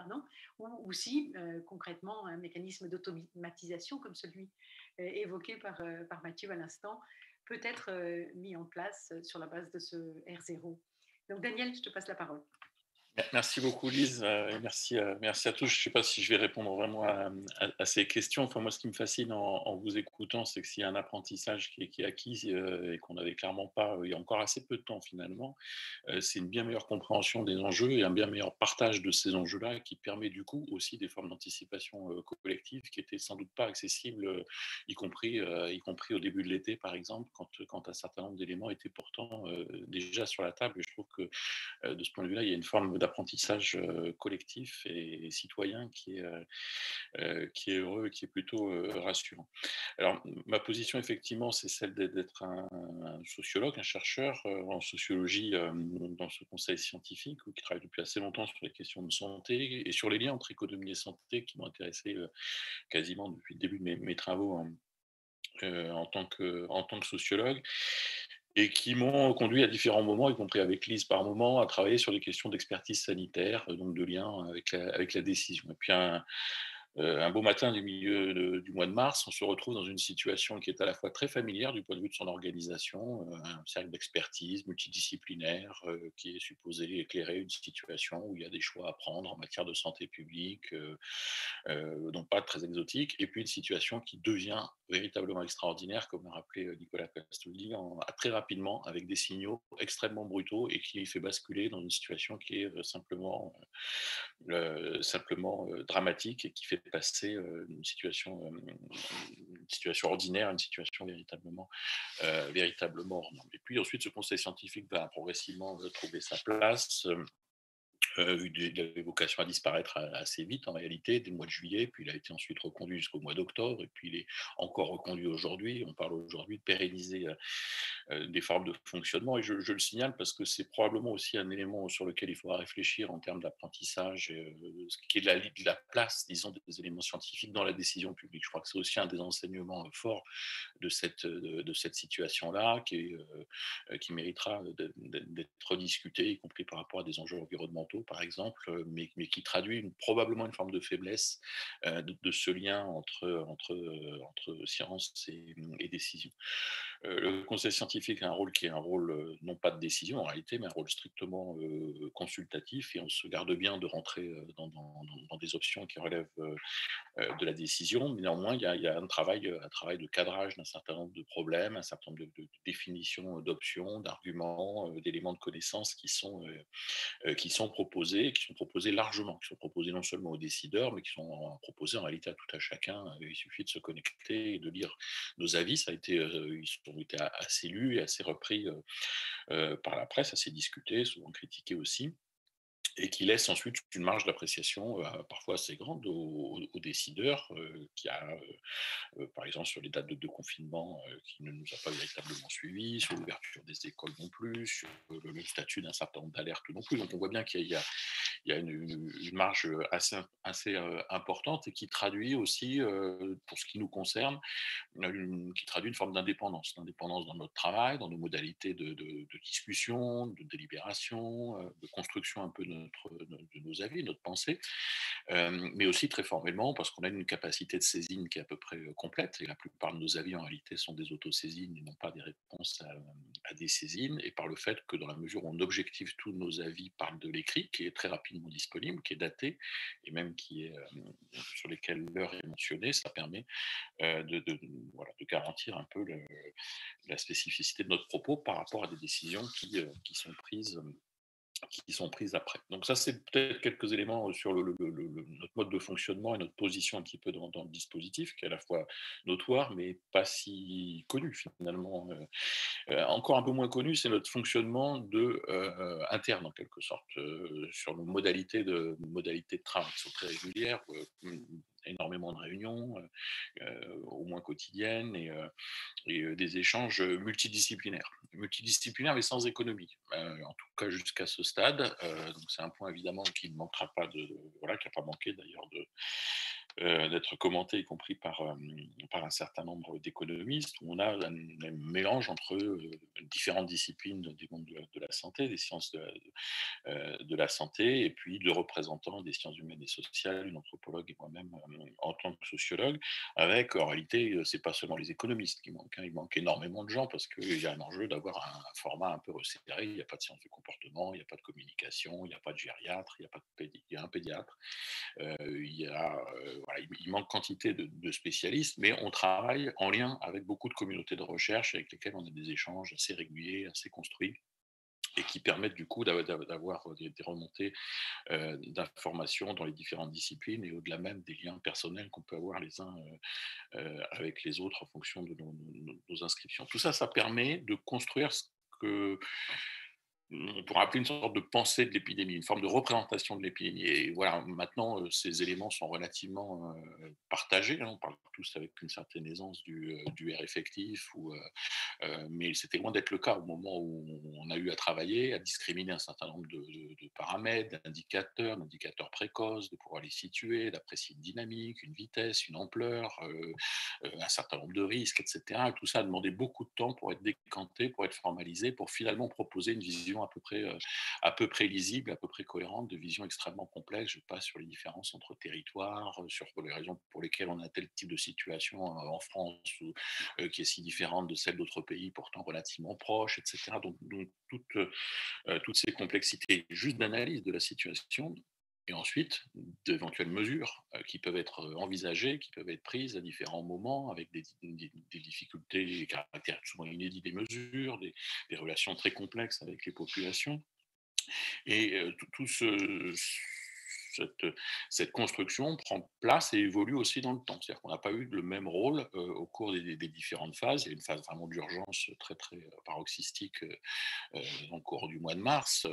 ou si concrètement un mécanisme d'automatisation comme celui évoqué par Mathieu à l'instant peut être mis en place sur la base de ce R0. Donc Daniel, je te passe la parole. Merci beaucoup Lise, et merci à tous. Je ne sais pas si je vais répondre vraiment à ces questions. Enfin, moi, ce qui me fascine en vous écoutant, c'est que s'il y a un apprentissage qui est acquis et qu'on n'avait clairement pas il y a encore assez peu de temps finalement, c'est une bien meilleure compréhension des enjeux et un bien meilleur partage de ces enjeux-là qui permet du coup aussi des formes d'anticipation collective qui n'étaient sans doute pas accessibles, y compris au début de l'été par exemple, quand un certain nombre d'éléments étaient pourtant déjà sur la table. Et je trouve que de ce point de vue-là, il y a une forme d'apprentissage collectif et citoyen qui est heureux et qui est plutôt rassurant. Alors, ma position, effectivement, c'est celle d'être un sociologue, un chercheur en sociologie dans ce conseil scientifique qui travaille depuis assez longtemps sur les questions de santé et sur les liens entre économie et santé qui m'ont intéressé quasiment depuis le début de mes travaux en tant que sociologue et qui m'ont conduit à différents moments, y compris avec Lise par moment, à travailler sur des questions d'expertise sanitaire, donc de lien avec la décision. Et puis un beau matin du milieu du mois de mars, on se retrouve dans une situation qui est à la fois très familière du point de vue de son organisation, un cercle d'expertise multidisciplinaire qui est supposé éclairer une situation où il y a des choix à prendre en matière de santé publique, donc pas très exotique, et puis une situation qui devient véritablement extraordinaire, comme l'a rappelé Nicolas Castaldi, très rapidement, avec des signaux extrêmement brutaux et qui fait basculer dans une situation qui est simplement dramatique et qui fait passer une situation ordinaire à une situation véritablement hors norme. Et puis ensuite, ce conseil scientifique va progressivement trouver sa place. Il avait vocation à disparaître assez vite en réalité, dès le mois de juillet, puis il a été ensuite reconduit jusqu'au mois d'octobre, et puis il est encore reconduit aujourd'hui. On parle aujourd'hui de pérenniser des formes de fonctionnement, et je le signale parce que c'est probablement aussi un élément sur lequel il faudra réfléchir en termes d'apprentissage, ce qui est de la place, disons, des éléments scientifiques dans la décision publique. Je crois que c'est aussi un des enseignements forts de cette situation-là, qui méritera d'être rediscuté, y compris par rapport à des enjeux environnementaux, par exemple, mais qui traduit probablement une forme de faiblesse de ce lien entre science et décision. Le conseil scientifique a un rôle qui est un rôle non pas de décision en réalité, mais un rôle strictement consultatif, et on se garde bien de rentrer dans des options qui relèvent de la décision. Mais néanmoins, il y a un travail de cadrage d'un certain nombre de problèmes, un certain nombre de définitions d'options, d'arguments, d'éléments de connaissances qui sont proposés, qui sont proposés largement, qui sont proposés non seulement aux décideurs, mais qui sont proposés en réalité à tout à chacun. Il suffit de se connecter et de lire nos avis. Ils ont été assez lus et assez repris par la presse, assez discutés, souvent critiqués aussi, et qui laisse ensuite une marge d'appréciation parfois assez grande aux décideurs, par exemple sur les dates de confinement qui ne nous a pas véritablement suivis, sur l'ouverture des écoles non plus, sur le statut d'un certain nombre d'alertes non plus. Donc on voit bien qu'il y il y a une marge assez importante et qui traduit aussi, pour ce qui nous concerne, qui traduit une forme d'indépendance dans notre travail, dans nos modalités de discussion, de délibération, de construction un peu de nos avis, notre pensée, mais aussi très formellement parce qu'on a une capacité de saisine qui est à peu près complète, et la plupart de nos avis en réalité sont des autosaisines et non pas des réponses à des saisines, et par le fait que dans la mesure où on objective tous nos avis par de l'écrit, qui est très rapidement disponible, qui est daté, et même sur lesquels l'heure est mentionnée, ça permet voilà, de garantir un peu la spécificité de notre propos par rapport à des décisions qui sont prises après. Donc ça, c'est peut-être quelques éléments sur notre mode de fonctionnement et notre position un petit peu dans le dispositif, qui est à la fois notoire, mais pas si connu finalement. Encore un peu moins connu, c'est notre fonctionnement interne, en quelque sorte, sur nos modalités de travail qui sont très régulières, énormément de réunions, au moins quotidiennes, et des échanges multidisciplinaires. Multidisciplinaires, mais sans économie, en tout cas jusqu'à ce stade. Donc c'est un point évidemment qui ne manquera pas voilà, qui n'a pas manqué d'ailleurs d'être commenté, y compris par un certain nombre d'économistes, où on a un mélange entre différentes disciplines des mondes de la santé, des sciences de la santé, et puis de représentants des sciences humaines et sociales, une anthropologue et moi-même en tant que sociologue, avec en réalité, c'est pas seulement les économistes qui manquent, hein, il manque énormément de gens parce qu'il y a un enjeu d'avoir un format un peu resserré, il n'y a pas de sciences du comportement, il n'y a pas de communication, il n'y a pas de gériatre, il y a un pédiatre, voilà, il manque quantité de spécialistes, mais on travaille en lien avec beaucoup de communautés de recherche avec lesquelles on a des échanges assez réguliers, assez construits, et qui permettent du coup d'avoir des remontées d'informations dans les différentes disciplines, et au-delà même des liens personnels qu'on peut avoir les uns avec les autres en fonction de nos inscriptions. Tout ça, ça permet de construire ce que on pourrait appeler une sorte de pensée de l'épidémie, une forme de représentation de l'épidémie. Et voilà, maintenant, ces éléments sont relativement partagés, hein. On parle tous avec une certaine aisance du R effectif, mais c'était loin d'être le cas au moment où on a eu à travailler, à discriminer un certain nombre de paramètres, d'indicateurs précoces, de pouvoir les situer, d'apprécier une dynamique, une vitesse, une ampleur, un certain nombre de risques, etc. Et tout ça a demandé beaucoup de temps pour être décanté, pour être formalisé, pour finalement proposer une vision à peu près lisible, à peu près cohérente, de vision extrêmement complexe. Je passe sur les différences entre territoires, sur les raisons pour lesquelles on a tel type de situation en France, qui est si différente de celle d'autres pays pourtant relativement proches, etc. Donc toutes ces complexités juste d'analyse de la situation, et ensuite d'éventuelles mesures qui peuvent être envisagées, qui peuvent être prises à différents moments, avec des difficultés, des caractères souvent inédits des mesures, des relations très complexes avec les populations. Et cette, cette construction prend place et évolue aussi dans le temps. C'est-à-dire qu'on n'a pas eu le même rôle au cours des différentes phases. Il y a une phase vraiment d'urgence très, très paroxystique au cours du mois de mars.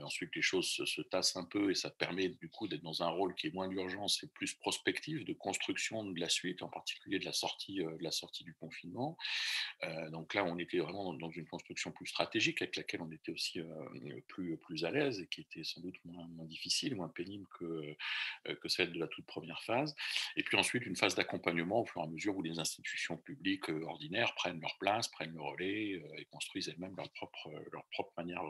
Ensuite, les choses se tassent un peu, et ça permet du coup d'être dans un rôle qui est moins d'urgence et plus prospectif, de construction de la suite, en particulier de la sortie du confinement. Donc là, on était vraiment dans une construction plus stratégique, avec laquelle on était aussi plus à l'aise, et qui était sans doute moins difficile, moins pénible que celle de la toute première phase. Et puis ensuite, une phase d'accompagnement au fur et à mesure où les institutions publiques ordinaires prennent leur place, prennent le relais, et construisent elles-mêmes leur propre manière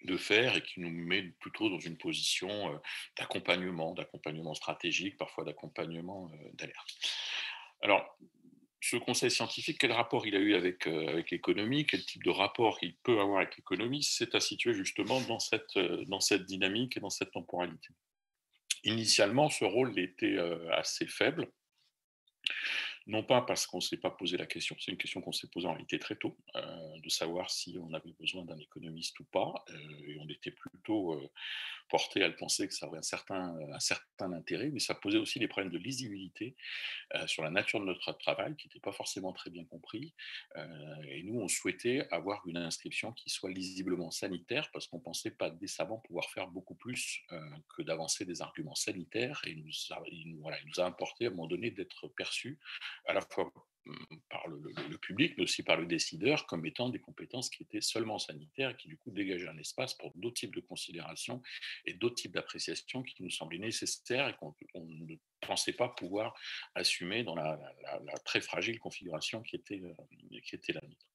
de faire, et qui nous met plutôt dans une position d'accompagnement stratégique, parfois d'accompagnement d'alerte. Alors, ce conseil scientifique, quel rapport il a eu avec l'économie, quel type de rapport il peut avoir avec l'économie, c'est à situer justement dans cette dynamique et dans cette temporalité. Initialement, ce rôle était assez faible, non pas parce qu'on ne s'est pas posé la question, c'est une question qu'on s'est posée en réalité très tôt, de savoir si on avait besoin d'un économiste ou pas, et on était plutôt porté à le penser que ça aurait un certain intérêt, mais ça posait aussi des problèmes de lisibilité sur la nature de notre travail, qui n'était pas forcément très bien compris. Et nous, on souhaitait avoir une inscription qui soit lisiblement sanitaire, parce qu'on ne pensait pas décemment pouvoir faire beaucoup plus que d'avancer des arguments sanitaires. Et voilà, il nous a importé à un moment donné d'être perçu à la fois par le public, mais aussi par le décideur, comme étant des compétences qui étaient seulement sanitaires et qui, du coup, dégageaient un espace pour d'autres types de considérations et d'autres types d'appréciations qui nous semblaient nécessaires et qu'on ne pensait pas pouvoir assumer dans la très fragile configuration qui était la nôtre.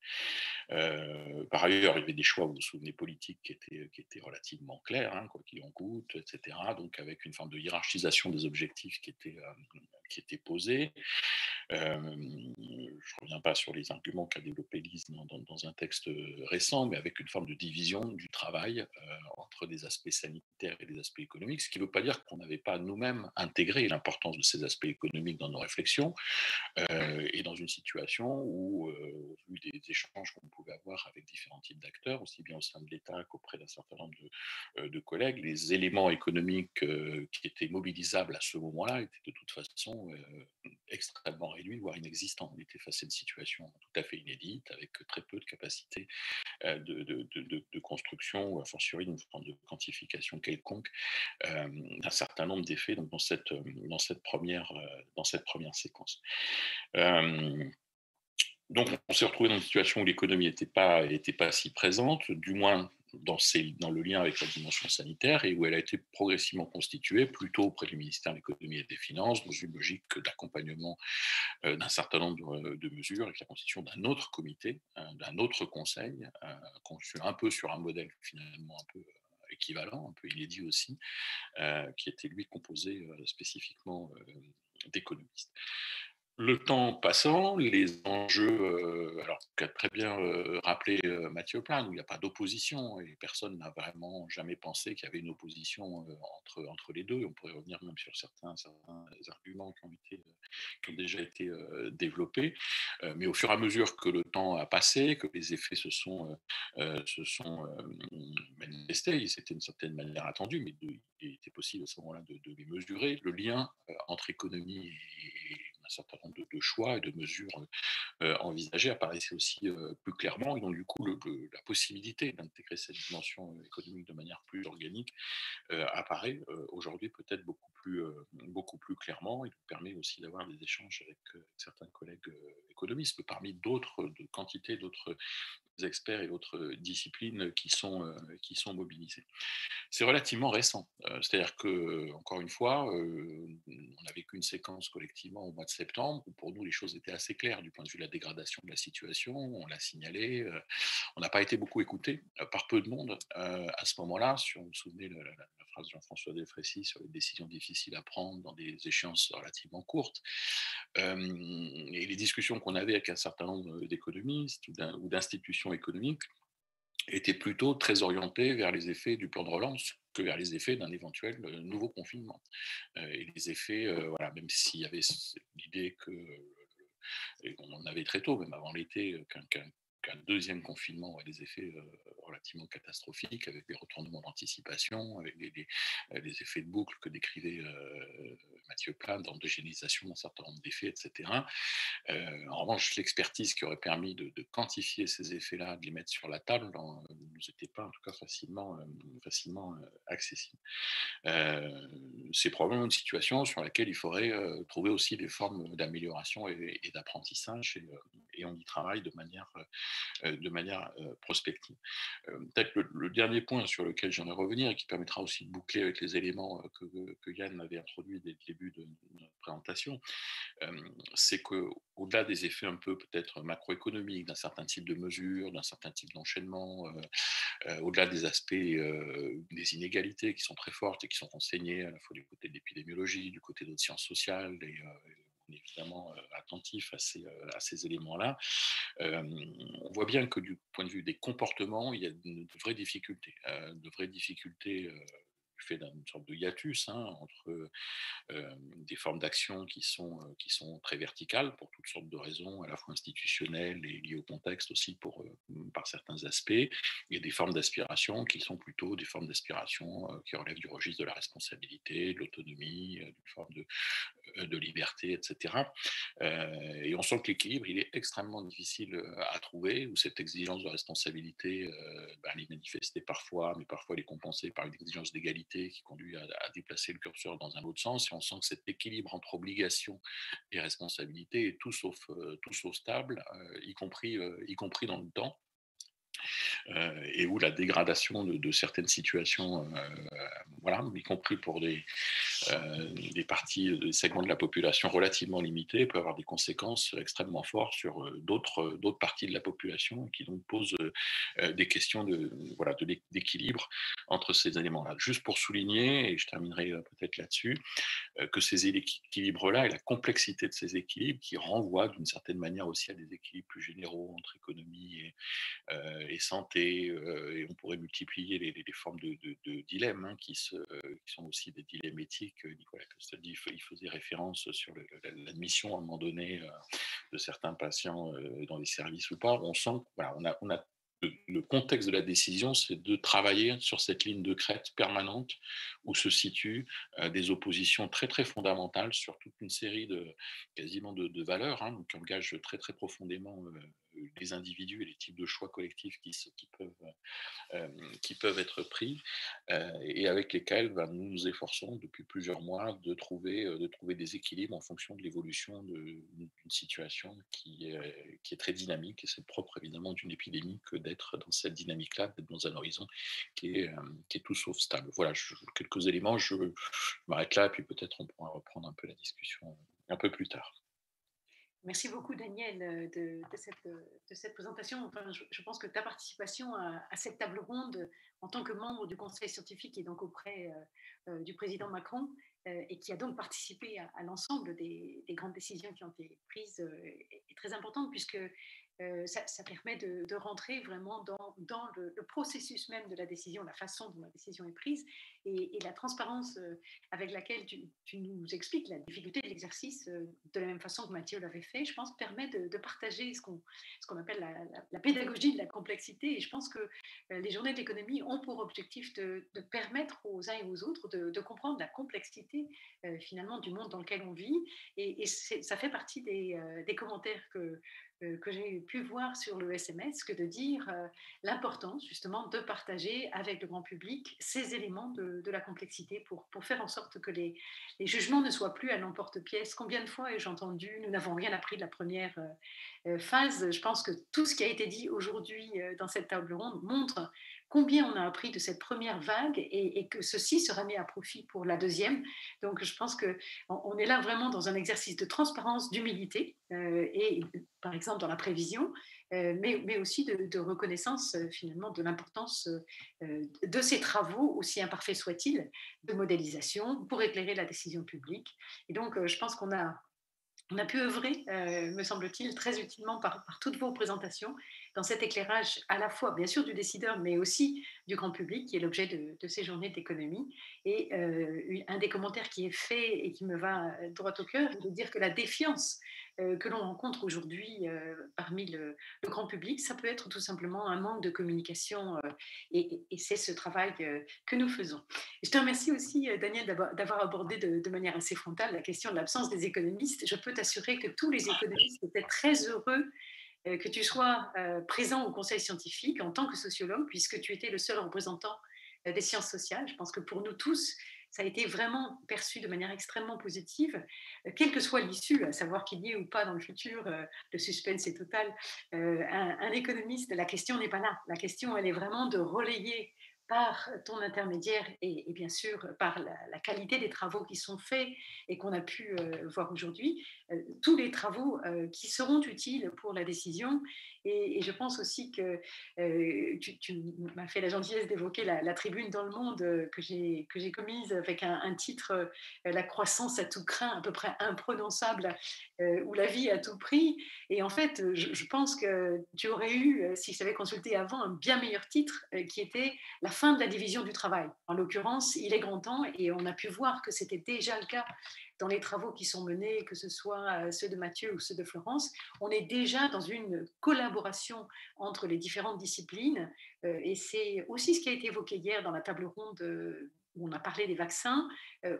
Par ailleurs, il y avait des choix, vous vous souvenez, politiques qui étaient relativement clairs, hein, quoi qu'il en coûte, etc. Donc, avec une forme de hiérarchisation des objectifs qui était posée. Je ne reviens pas sur les arguments qu'a développé Lise dans un texte récent, mais avec une forme de division du travail entre des aspects sanitaires et des aspects économiques, ce qui ne veut pas dire qu'on n'avait pas nous-mêmes intégré l'importance de ces aspects économiques dans nos réflexions, et dans une situation où, au vu des échanges qu'on pouvait avoir avec différents types d'acteurs, aussi bien au sein de l'État qu'auprès d'un certain nombre de collègues, les éléments économiques qui étaient mobilisables à ce moment-là étaient de toute façon extrêmement réduits, voire inexistants. On était face à une situation tout à fait inédite, avec très peu de capacité de construction, ou a fortiori une forme de quantification quelconque d'un certain nombre d'effets donc dans cette première séquence. Donc, on s'est retrouvé dans une situation où l'économie n'était pas si présente, du moins dans le lien avec la dimension sanitaire, et où elle a été progressivement constituée, plutôt auprès du ministère de l'économie et des finances, dans une logique d'accompagnement d'un certain nombre de mesures, avec la constitution d'un autre comité, d'un autre conseil, conçu un peu sur un modèle finalement un peu équivalent, un peu inédit aussi, qui était lui composé spécifiquement d'économistes. Le temps passant, les enjeux, alors qu'a très bien rappelé Mathieu Plin, où il n'y a pas d'opposition et personne n'a vraiment jamais pensé qu'il y avait une opposition entre les deux. On pourrait revenir même sur certains arguments qui ont déjà été développés. Mais au fur et à mesure que le temps a passé, que les effets se sont manifestés, c'était d'une certaine manière attendu, mais il était possible à ce moment-là de les mesurer. Le lien entre économie et un certain nombre de choix et de mesures envisagées apparaissait aussi plus clairement. Et donc, du coup, la possibilité d'intégrer cette dimension économique de manière plus organique apparaît aujourd'hui peut-être beaucoup plus clairement, et nous permet aussi d'avoir des échanges avec certains collègues économistes, parmi d'autres, de quantité d'autres experts et d'autres disciplines qui sont mobilisés. C'est relativement récent. C'est-à-dire que, encore une fois, on a vécu une séquence collectivement au mois de septembre où pour nous les choses étaient assez claires du point de vue de la dégradation de la situation. On l'a signalé. On n'a pas été beaucoup écouté par peu de monde à ce moment-là. Si on vous souvenez la phrase de Jean-François Delfrécy sur les décisions difficiles à prendre dans des échéances relativement courtes. Et les discussions qu'on avait avec un certain nombre d'économistes ou d'institutions économiques était plutôt très orienté vers les effets du plan de relance que vers les effets d'un éventuel nouveau confinement. Et les effets, voilà, même s'il y avait l'idée que, et on en avait très tôt, même avant l'été, qu'un deuxième confinement aurait des effets relativement catastrophiques, avec des retournements d'anticipation, avec les effets de boucle que décrivait Mathieu Plin d'endogénisation d'un certain nombre d'effets, etc. En revanche, l'expertise qui aurait permis de quantifier ces effets-là, de les mettre sur la table, ne nous était pas en tout cas facilement accessible. C'est probablement une situation sur laquelle il faudrait trouver aussi des formes d'amélioration et d'apprentissage, et on y travaille de manière prospective. Peut-être le dernier point sur lequel j'aimerais revenir et qui permettra aussi de boucler avec les éléments que Yann avait introduits dès le début de notre présentation, c'est qu'au-delà des effets un peu peut-être macroéconomiques, d'un certain type de mesures, d'un certain type d'enchaînement, au-delà des aspects des inégalités qui sont très fortes et qui sont enseignées à la fois du côté de l'épidémiologie, du côté d'autres sciences sociales, et on est évidemment attentif à ces éléments-là. On voit bien que du point de vue des comportements, il y a de vraies difficultés, du fait d'une sorte de hiatus entre des formes d'action qui sont très verticales pour toutes sortes de raisons, à la fois institutionnelles et liées au contexte aussi par certains aspects, et des formes d'aspiration qui sont plutôt des formes d'aspiration qui relèvent du registre de la responsabilité, de l'autonomie, d'une forme de liberté, etc. Et on sent que l'équilibre, il est extrêmement difficile à trouver, où cette exigence de responsabilité, elle est manifestée parfois, mais parfois elle est compensée par une exigence d'égalité responsabilité qui conduit à déplacer le curseur dans un autre sens. Et on sent que cet équilibre entre obligation et responsabilité est tout sauf stable, y compris dans le temps. Et où la dégradation de certaines situations, voilà, y compris pour des parties, des segments de la population relativement limités, peut avoir des conséquences extrêmement fortes sur d'autres parties de la population, qui donc posent des questions voilà, d'équilibre entre ces éléments-là. Juste pour souligner, et je terminerai peut-être là-dessus, que ces équilibres-là et la complexité de ces équilibres, qui renvoient d'une certaine manière aussi à des équilibres plus généraux entre économie et santé, et on pourrait multiplier les formes de dilemmes, hein, qui sont aussi des dilemmes éthiques. Nicolas Castaldi, il faisait référence sur l'admission à un moment donné de certains patients dans les services ou pas. On sent que voilà, on a le contexte de la décision, c'est de travailler sur cette ligne de crête permanente où se situent des oppositions très très fondamentales sur toute une série quasiment de valeurs, hein, qui engagent très très profondément les individus et les types de choix collectifs qui peuvent être pris, et avec lesquels nous nous efforçons depuis plusieurs mois de trouver des équilibres en fonction de l'évolution d'une situation qui est très dynamique. Et c'est propre évidemment d'une épidémie que d'être dans cette dynamique-là, d'être dans un horizon qui est tout sauf stable. Voilà, quelques éléments, je m'arrête là, et puis peut-être on pourra reprendre un peu la discussion un peu plus tard. Merci beaucoup, Daniel, de cette présentation. Enfin, je pense que ta participation à cette table ronde en tant que membre du conseil scientifique et donc auprès du président Macron, et qui a donc participé à l'ensemble des grandes décisions qui ont été prises, est très importante, puisque ça permet de rentrer vraiment dans le processus même de la décision, la façon dont la décision est prise, et la transparence avec laquelle tu nous expliques la difficulté de l'exercice, de la même façon que Mathieu l'avait fait, je pense, permet de partager ce qu'on appelle la pédagogie de la complexité. Et je pense que les journées de l'économie ont pour objectif de permettre aux uns et aux autres de comprendre la complexité finalement du monde dans lequel on vit. Et ça fait partie des commentaires que j'ai pu voir sur le SMS, que de dire l'importance justement de partager avec le grand public ces éléments de la complexité pour faire en sorte que les jugements ne soient plus à l'emporte-pièce. Combien de fois ai-je entendu « nous n'avons rien appris de la première phase ». Je pense que tout ce qui a été dit aujourd'hui dans cette table ronde montre combien on a appris de cette première vague, et que ceci sera mis à profit pour la deuxième. Donc je pense qu'on est là vraiment dans un exercice de transparence, d'humilité, et par exemple dans la prévision, mais aussi de reconnaissance finalement de l'importance de ces travaux, aussi imparfaits soient-ils, de modélisation pour éclairer la décision publique. Et donc je pense qu'on a pu œuvrer, me semble-t-il, très utilement par toutes vos présentations dans cet éclairage à la fois, bien sûr, du décideur, mais aussi du grand public, qui est l'objet de ces journées d'économie. Et un des commentaires qui est fait et qui me va droit au cœur, est de dire que la défiance que l'on rencontre aujourd'hui parmi le grand public, ça peut être tout simplement un manque de communication, et c'est ce travail que nous faisons. Et je te remercie aussi, Daniel, d'avoir abordé de manière assez frontale la question de l'absence des économistes. Je peux t'assurer que tous les économistes étaient très heureux que tu sois présent au conseil scientifique en tant que sociologue, puisque tu étais le seul représentant des sciences sociales. Je pense que pour nous tous, ça a été vraiment perçu de manière extrêmement positive, quelle que soit l'issue, à savoir qu'il y ait ou pas dans le futur, le suspense est total, un économiste, la question n'est pas là. La question, elle est vraiment de relayer par ton intermédiaire et bien sûr par la qualité des travaux qui sont faits et qu'on a pu voir aujourd'hui, tous les travaux qui seront utiles pour la décision. Et je pense aussi que tu m'as fait la gentillesse d'évoquer la tribune dans Le Monde que j'ai commise avec un titre La croissance à tout crin, à peu près imprononçable, ou la vie à tout prix. Et en fait, je pense que tu aurais eu, si je t'avais consulté avant, un bien meilleur titre qui était La fin de la division du travail. En l'occurrence, il est grand temps, et on a pu voir que c'était déjà le cas dans les travaux qui sont menés, que ce soit ceux de Mathieu ou ceux de Florence. On est déjà dans une collaboration entre les différentes disciplines, et c'est aussi ce qui a été évoqué hier dans la table ronde où on a parlé des vaccins.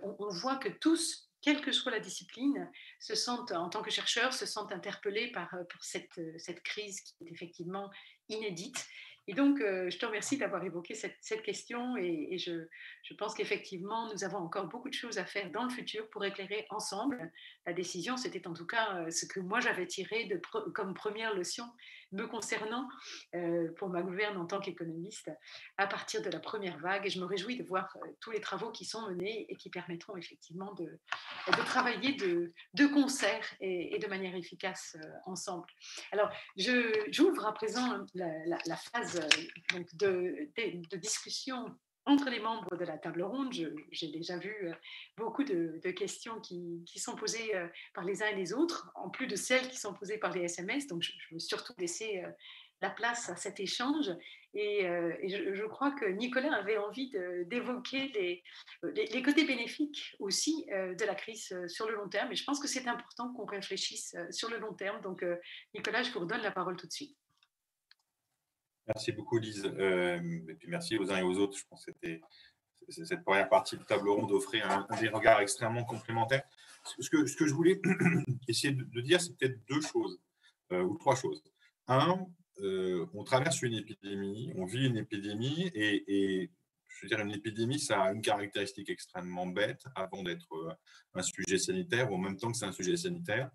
On voit que tous, quelle que soit la discipline, se sentent, en tant que chercheurs, se sentent interpellés par cette crise qui est effectivement inédite. Et donc, je te remercie d'avoir évoqué cette question et je pense qu'effectivement, nous avons encore beaucoup de choses à faire dans le futur pour éclairer ensemble la décision. C'était en tout cas ce que moi j'avais tiré comme première leçon me concernant pour ma gouverne en tant qu'économiste à partir de la première vague. Et je me réjouis de voir tous les travaux qui sont menés et qui permettront effectivement de travailler de concert et de manière efficace ensemble. Alors, j'ouvre à présent la phase donc de discussion entre les membres de la table ronde. J'ai déjà vu beaucoup de questions qui sont posées par les uns et les autres, en plus de celles qui sont posées par les SMS. Donc, je veux surtout laisser la place à cet échange. Et je crois que Nicolas avait envie d'évoquer les côtés bénéfiques aussi de la crise sur le long terme. Et je pense que c'est important qu'on réfléchisse sur le long terme. Donc, Nicolas, je vous redonne la parole tout de suite. Merci beaucoup, Lise. Et puis merci aux uns et aux autres. Je pense que cette première partie de table ronde offrait des regards extrêmement complémentaires. Ce que je voulais essayer de dire, c'est peut-être deux choses, ou trois choses. Un, on traverse une épidémie, on vit une épidémie, et je veux dire, une épidémie, ça a une caractéristique extrêmement bête avant d'être un sujet sanitaire, ou en même temps que c'est un sujet sanitaire.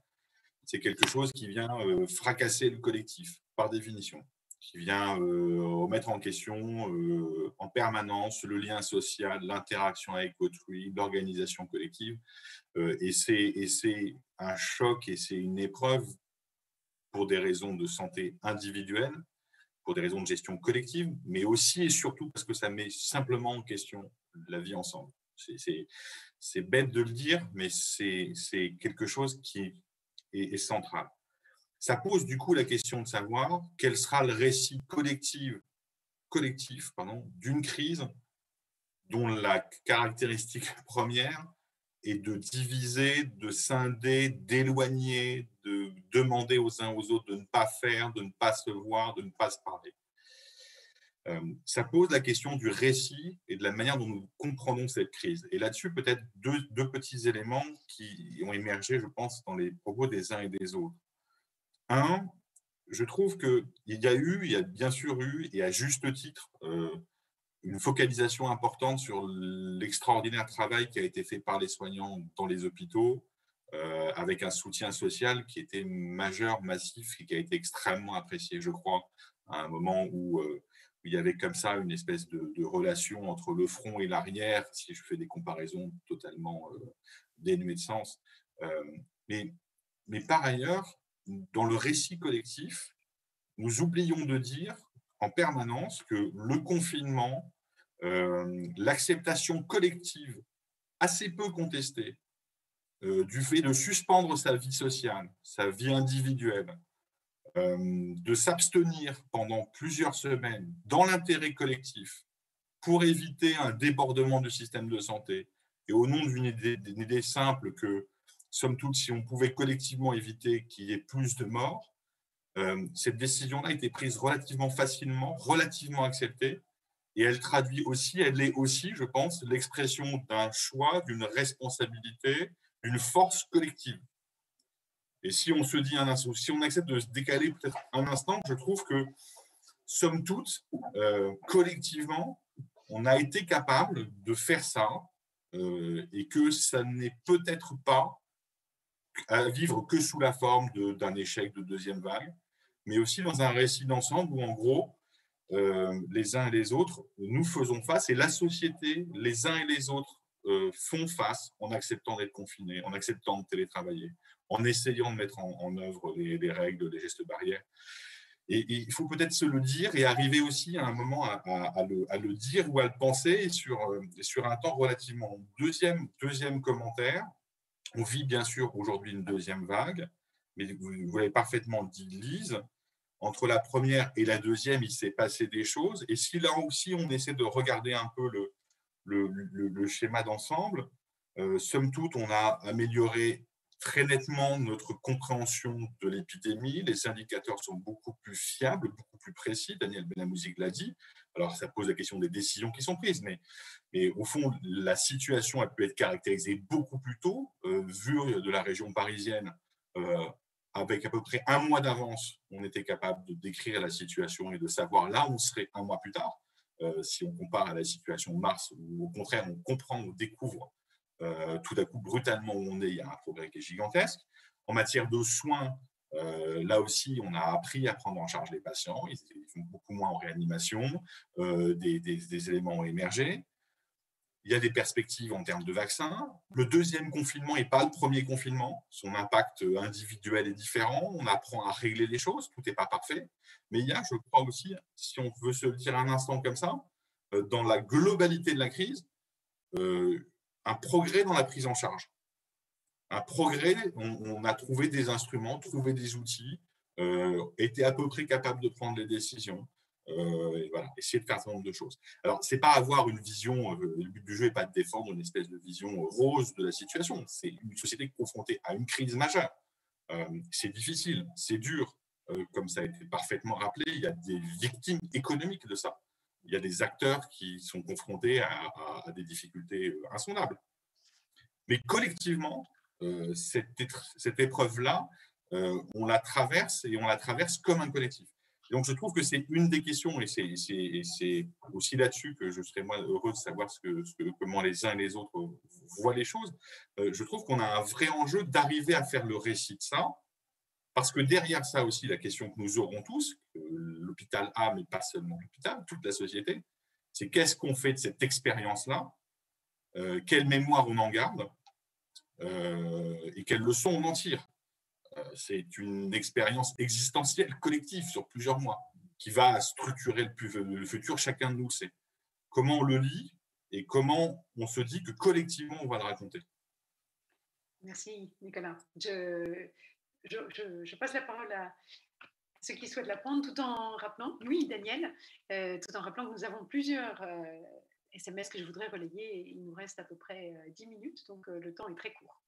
C'est quelque chose qui vient fracasser le collectif, par définition, qui vient remettre en question en permanence le lien social, l'interaction avec autrui, l'organisation collective. Et c'est un choc et c'est une épreuve pour des raisons de santé individuelle, pour des raisons de gestion collective, mais aussi et surtout parce que ça met simplement en question la vie ensemble. C'est bête de le dire, mais c'est quelque chose qui est central. Ça pose du coup la question de savoir quel sera le récit collectif d'une crise dont la caractéristique première est de diviser, de scinder, d'éloigner, de demander aux uns aux autres de ne pas faire, de ne pas se voir, de ne pas se parler. Ça pose la question du récit et de la manière dont nous comprenons cette crise. Et là-dessus, peut-être deux petits éléments qui ont émergé, je pense, dans les propos des uns et des autres. Un, je trouve qu'il y a bien sûr eu, et à juste titre, une focalisation importante sur l'extraordinaire travail qui a été fait par les soignants dans les hôpitaux, avec un soutien social qui était majeur, massif, et qui a été extrêmement apprécié, je crois, à un moment où il y avait comme ça une espèce de relation entre le front et l'arrière, si je fais des comparaisons totalement dénuées de sens. Mais par ailleurs, dans le récit collectif, nous oublions de dire en permanence que le confinement, l'acceptation collective assez peu contestée du fait de suspendre sa vie sociale, sa vie individuelle, de s'abstenir pendant plusieurs semaines dans l'intérêt collectif pour éviter un débordement du système de santé et au nom d'une idée simple que, somme toute, si on pouvait collectivement éviter qu'il y ait plus de morts, cette décision-là a été prise relativement facilement, relativement acceptée, et elle est aussi, je pense, l'expression d'un choix, d'une responsabilité, d'une force collective. Et si on se dit si on accepte de se décaler peut-être un instant, je trouve que, somme toute, collectivement, on a été capable de faire ça, et que ça n'est peut-être pas à vivre que sous la forme d'un échec de deuxième vague, mais aussi dans un récit d'ensemble où, en gros, les uns et les autres, nous faisons face, et la société, les uns et les autres, font face en acceptant d'être confinés, en acceptant de télétravailler, en essayant de mettre en œuvre les règles, les gestes barrières. Et il faut peut-être se le dire et arriver aussi à un moment à le dire ou à le penser sur un temps relativement long. Deuxième commentaire, on vit bien sûr aujourd'hui une deuxième vague, mais vous l'avez parfaitement dit, Lise, entre la première et la deuxième, il s'est passé des choses. Et si là aussi, on essaie de regarder un peu le schéma d'ensemble, somme toute, on a amélioré très nettement notre compréhension de l'épidémie. Les indicateurs sont beaucoup plus fiables, beaucoup plus précis. Daniel Benamouzik l'a dit. Alors, ça pose la question des décisions qui sont prises, mais au fond, la situation a pu être caractérisée beaucoup plus tôt, vue de la région parisienne, avec à peu près un mois d'avance, on était capable de décrire la situation et de savoir là où on serait un mois plus tard. Si on compare à la situation de mars, où au contraire, on comprend, on découvre tout à coup brutalement où on est, il y a un progrès qui est gigantesque. En matière de soins, là aussi, on a appris à prendre en charge les patients. Ils font beaucoup moins en réanimation. Des éléments ont émergé. Il y a des perspectives en termes de vaccins. Le deuxième confinement n'est pas le premier confinement. Son impact individuel est différent. On apprend à régler les choses. Tout n'est pas parfait. Mais il y a, je crois aussi, si on veut se le dire un instant comme ça, dans la globalité de la crise, un progrès dans la prise en charge. Un progrès, on a trouvé des instruments, trouvé des outils, était à peu près capable de prendre les décisions. Et voilà, essayer de faire un certain nombre de choses. Alors, c'est pas avoir une vision, le but du jeu n'est pas de défendre une espèce de vision rose de la situation. C'est une société confrontée à une crise majeure. C'est difficile, c'est dur. Comme ça a été parfaitement rappelé, il y a des victimes économiques de ça. Il y a des acteurs qui sont confrontés à des difficultés insondables. Mais collectivement, cette épreuve-là, on la traverse et on la traverse comme un collectif. Et donc, je trouve que c'est une des questions, et c'est aussi là-dessus que je serais moi heureux de savoir comment les uns et les autres voient les choses. Je trouve qu'on a un vrai enjeu d'arriver à faire le récit de ça, parce que derrière ça aussi, la question que nous aurons tous, l'hôpital a, mais pas seulement l'hôpital, toute la société, c'est qu'est-ce qu'on fait de cette expérience-là, quelle mémoire on en garde, et quelles leçons on en tire. C'est une expérience existentielle collective sur plusieurs mois qui va structurer le futur, chacun de nous sait. Comment on le lit et comment on se dit que collectivement on va le raconter. Merci Nicolas. Je passe la parole à ceux qui souhaitent la prendre tout en rappelant, oui Daniel, tout en rappelant que nous avons plusieurs SMS que je voudrais relayer et il nous reste à peu près 10 minutes, donc le temps est très court.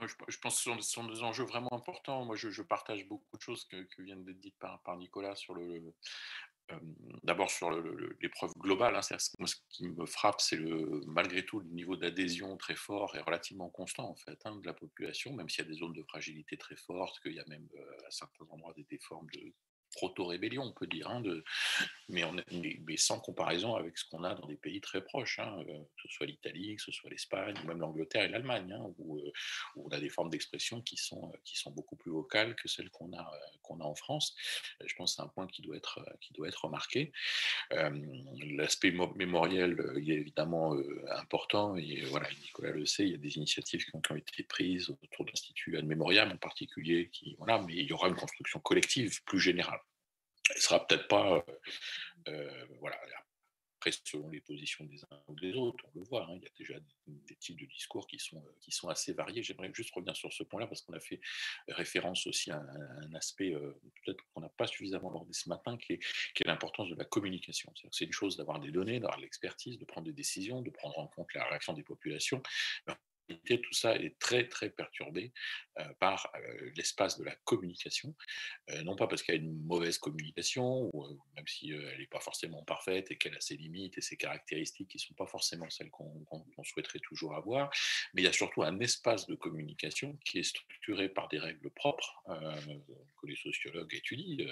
Je pense que ce sont des enjeux vraiment importants. Moi, je partage beaucoup de choses que viennent d'être dites par Nicolas sur d'abord sur l'épreuve globale. Hein. Moi, ce qui me frappe, c'est malgré tout le niveau d'adhésion très fort et relativement constant en fait, hein, de la population, même s'il y a des zones de fragilité très fortes, qu'il y a même à certains endroits des formes de proto-rébellion, on peut dire, hein, mais sans comparaison avec ce qu'on a dans des pays très proches, hein, que ce soit l'Italie, que ce soit l'Espagne, ou même l'Angleterre et l'Allemagne, hein, où on a des formes d'expression qui sont beaucoup plus vocales que celles qu'on a en France. Je pense que c'est un point qui doit être remarqué. L'aspect mémoriel, il est évidemment important, et voilà, Nicolas le sait, il y a des initiatives qui ont été prises autour de l'Institut Ad Memoriam en particulier, mais il y aura une construction collective plus générale. Elle ne sera peut-être pas, voilà, après selon les positions des uns ou des autres, on le voit, hein, il y a déjà des types de discours qui sont assez variés. J'aimerais juste revenir sur ce point-là, parce qu'on a fait référence aussi à un aspect peut-être qu'on n'a pas suffisamment abordé ce matin, qui est l'importance de la communication. C'est une chose d'avoir des données, d'avoir de l'expertise, de prendre des décisions, de prendre en compte la réaction des populations. Tout ça est très très perturbé par l'espace de la communication, non pas parce qu'il y a une mauvaise communication, ou même si elle n'est pas forcément parfaite et qu'elle a ses limites et ses caractéristiques qui ne sont pas forcément celles qu'on souhaiterait toujours avoir, mais il y a surtout un espace de communication qui est structuré par des règles propres que les sociologues étudient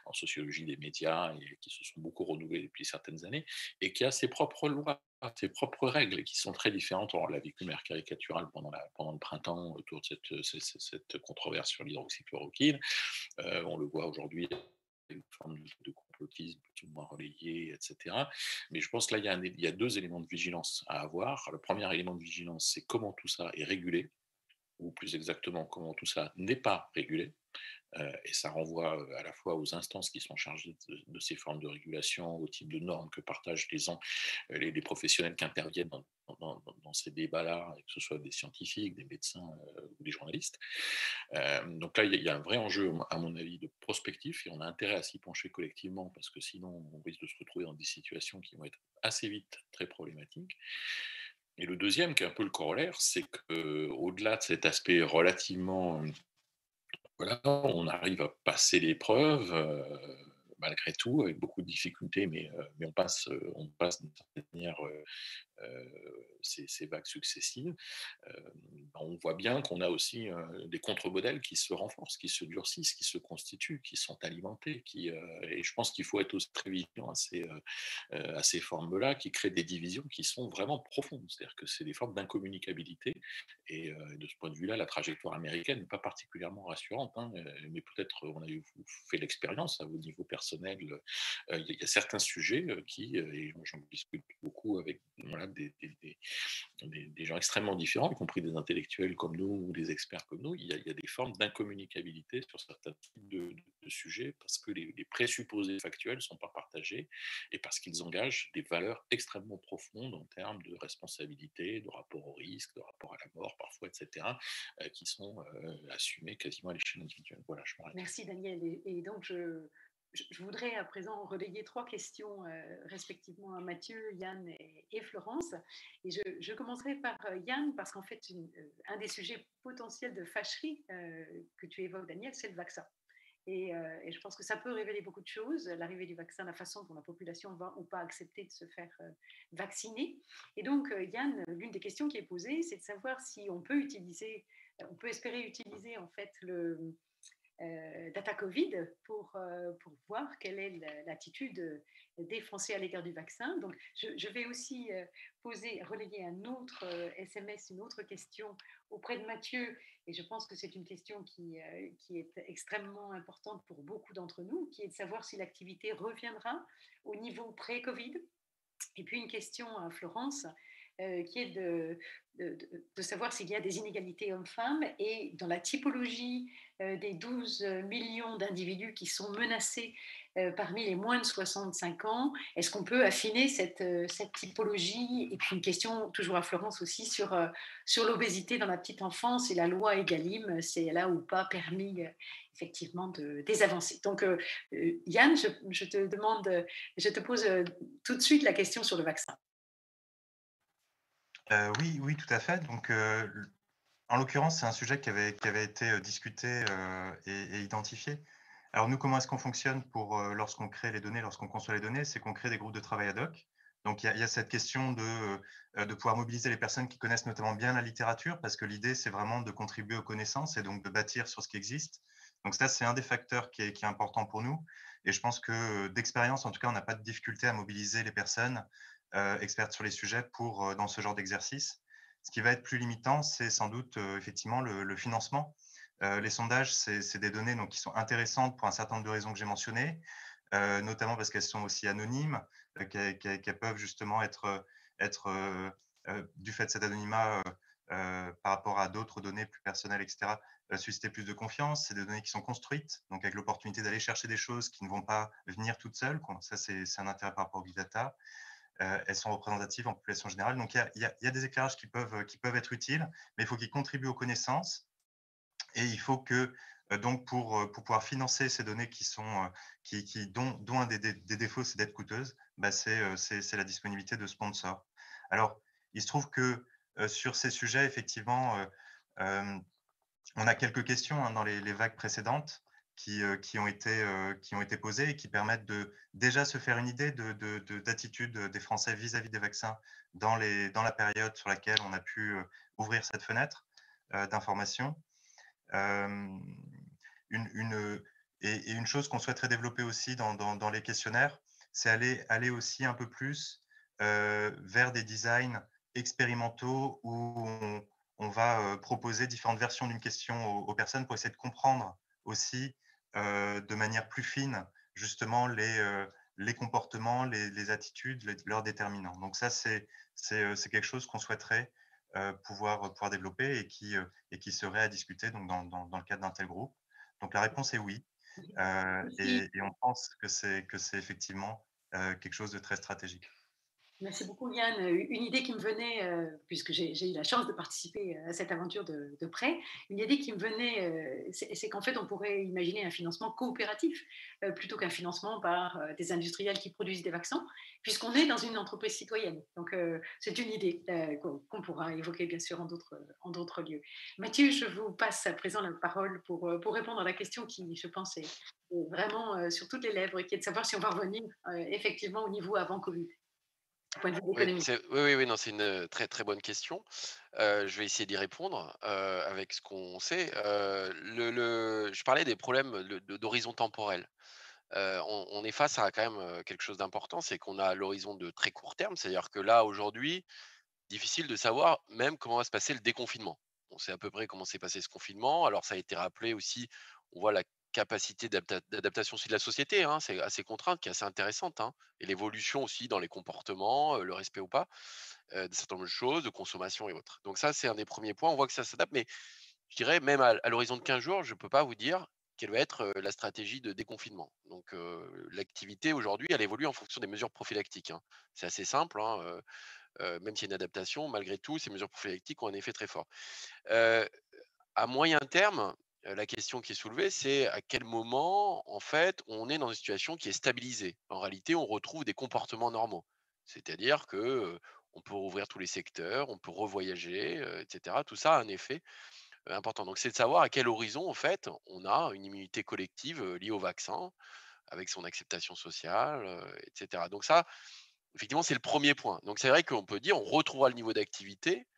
en sociologie des médias, et qui se sont beaucoup renouvelées depuis certaines années, et qui a ses propres lois, ses propres règles, qui sont très différentes. On l'a vécu de manière caricaturale pendant le printemps autour de cette controverse sur l'hydroxychloroquine. On le voit aujourd'hui, une forme de complotisme plus ou moins relayé, etc. Mais je pense que là, il y a deux éléments de vigilance à avoir. Le premier élément de vigilance, c'est comment tout ça est régulé, ou plus exactement, comment tout ça n'est pas régulé. Et ça renvoie à la fois aux instances qui sont chargées de ces formes de régulation, au type de normes que partagent les professionnels qui interviennent dans ces débats-là, que ce soit des scientifiques, des médecins ou des journalistes. Donc là, il y a un vrai enjeu, à mon avis, de prospectif, et on a intérêt à s'y pencher collectivement, parce que sinon, on risque de se retrouver dans des situations qui vont être assez vite très problématiques. Et le deuxième, qui est un peu le corollaire, c'est qu'au-delà de cet aspect relativement... Voilà, on arrive à passer l'épreuve, malgré tout, avec beaucoup de difficultés, mais on passe d'une certaine manière ces vagues successives, on voit bien qu'on a aussi des contre-modèles qui se renforcent, qui se durcissent, qui se constituent, qui sont alimentés. Et je pense qu'il faut être aussi très vigilant à ces formes-là qui créent des divisions qui sont vraiment profondes. C'est-à-dire que c'est des formes d'incommunicabilité. Et de ce point de vue-là, la trajectoire américaine n'est pas particulièrement rassurante. Hein, mais peut-être on a fait l'expérience à vos niveaux personnels. Il y a certains sujets et moi j'en discute beaucoup avec voilà, des gens extrêmement différents, y compris des intellectuels comme nous ou des experts comme nous. Il y a des formes d'incommunicabilité sur certains types de sujets parce que les présupposés factuels ne sont pas partagés et parce qu'ils engagent des valeurs extrêmement profondes en termes de responsabilité, de rapport au risque, de rapport à la mort parfois, etc., qui sont assumés quasiment à l'échelle individuelle. Voilà, je m'arrête. Merci Daniel. Et donc, je voudrais à présent relayer 3 questions respectivement à Mathieu, Yann et Florence. Et je commencerai par Yann parce qu'en fait, un des sujets potentiels de fâcherie que tu évoques, Daniel, c'est le vaccin. Et je pense que ça peut révéler beaucoup de choses, l'arrivée du vaccin, la façon dont la population va ou pas accepter de se faire vacciner. Et donc, Yann, l'une des questions qui est posée, c'est de savoir si on peut espérer utiliser en fait le data Covid pour voir quelle est l'attitude des Français à l'égard du vaccin. Donc, je vais aussi relayer un autre SMS, une autre question auprès de Mathieu, et je pense que c'est une question qui est extrêmement importante pour beaucoup d'entre nous, qui est de savoir si l'activité reviendra au niveau pré-Covid. Et puis une question à Florence, qui est de savoir s'il y a des inégalités hommes-femmes et dans la typologie des 12 millions d'individus qui sont menacés parmi les moins de 65 ans, est-ce qu'on peut affiner cette typologie? Et puis une question toujours à Florence aussi sur l'obésité dans la petite enfance et la loi Egalim, c'est là ou pas permis effectivement des avancées. Donc Yann, je te pose tout de suite la question sur le vaccin. Oui, tout à fait. Donc, en l'occurrence, c'est un sujet qui avait été discuté et identifié. Alors nous, comment est-ce qu'on fonctionne lorsqu'on crée les données, lorsqu'on conçoit les données? C'est qu'on crée des groupes de travail ad hoc. Donc il y a cette question de pouvoir mobiliser les personnes qui connaissent notamment bien la littérature, parce que l'idée, c'est vraiment de contribuer aux connaissances et donc de bâtir sur ce qui existe. Donc ça, c'est un des facteurs qui est important pour nous. Et je pense que d'expérience, en tout cas, on n'a pas de difficulté à mobiliser les personnes expertes sur les sujets dans ce genre d'exercice. Ce qui va être plus limitant, c'est sans doute effectivement le financement. Les sondages, c'est des données donc, qui sont intéressantes pour un certain nombre de raisons que j'ai mentionnées, notamment parce qu'elles sont aussi anonymes, qu'elles peuvent justement être du fait de cet anonymat par rapport à d'autres données plus personnelles, etc., susciter plus de confiance. C'est des données qui sont construites, donc avec l'opportunité d'aller chercher des choses qui ne vont pas venir toutes seules. Ça, c'est un intérêt par rapport au big data. Elles sont représentatives en population générale. Donc, il y a des éclairages qui peuvent être utiles, mais il faut qu'ils contribuent aux connaissances. Et il faut que, donc, pour pouvoir financer ces données dont un des défauts, c'est d'être coûteuses, c'est la disponibilité de sponsors. Alors, il se trouve que sur ces sujets, effectivement, on a quelques questions dans les vagues précédentes qui ont été posées et qui permettent de déjà se faire une idée d'attitude des Français vis-à-vis des vaccins dans la période sur laquelle on a pu ouvrir cette fenêtre d'information. Une chose qu'on souhaiterait développer aussi dans les questionnaires, c'est aller aussi un peu plus vers des designs expérimentaux où on va proposer différentes versions d'une question aux personnes pour essayer de comprendre aussi de manière plus fine justement les comportements, les attitudes, leurs déterminants. Donc ça, c'est quelque chose qu'on souhaiterait pouvoir développer et qui serait à discuter donc dans le cadre d'un tel groupe. Donc la réponse est oui. Et on pense que c'est effectivement quelque chose de très stratégique. Merci beaucoup Yann. Une idée qui me venait, puisque j'ai eu la chance de participer à cette aventure de près, une idée qui me venait, c'est qu'en fait on pourrait imaginer un financement coopératif plutôt qu'un financement par des industriels qui produisent des vaccins, puisqu'on est dans une entreprise citoyenne. Donc c'est une idée qu'on pourra évoquer bien sûr en d'autres lieux. Mathieu, je vous passe à présent la parole pour répondre à la question qui, je pense, est vraiment sur toutes les lèvres, qui est de savoir si on va revenir effectivement au niveau avant Covid. du point de vue Oui, économique. oui, non, c'est une très très bonne question. Je vais essayer d'y répondre avec ce qu'on sait. Je parlais des problèmes d'horizon temporel. On est face à quand même quelque chose d'important, c'est qu'on a l'horizon de très court terme, c'est-à-dire que là, aujourd'hui, difficile de savoir même comment va se passer le déconfinement. On sait à peu près comment s'est passé ce confinement. Alors, ça a été rappelé aussi, on voit la capacité d'adaptation aussi de la société, hein, c'est assez contrainte, qui est assez intéressante, hein, et l'évolution aussi dans les comportements, le respect ou pas, de certain nombre de choses, de consommation et autres. Donc ça, c'est un des premiers points. On voit que ça s'adapte, mais je dirais même à l'horizon de 15 jours, je ne peux pas vous dire quelle va être la stratégie de déconfinement. Donc l'activité aujourd'hui, elle évolue en fonction des mesures prophylactiques, hein. C'est assez simple, hein, même s'il y a une adaptation, malgré tout, ces mesures prophylactiques ont un effet très fort. Heu, à moyen terme, la question qui est soulevée, c'est à quel moment, en fait, on est dans une situation qui est stabilisée? En réalité, on retrouve des comportements normaux. C'est-à-dire que, on peut rouvrir tous les secteurs, on peut revoyager, et cetera. Tout ça a un effet, important. Donc c'est de savoir à quel horizon, en fait, on a une immunité collective, liée au vaccin, avec son acceptation sociale, et cetera. Donc ça, effectivement, c'est le premier point. Donc c'est vrai qu'on peut dire, on retrouvera le niveau d'activité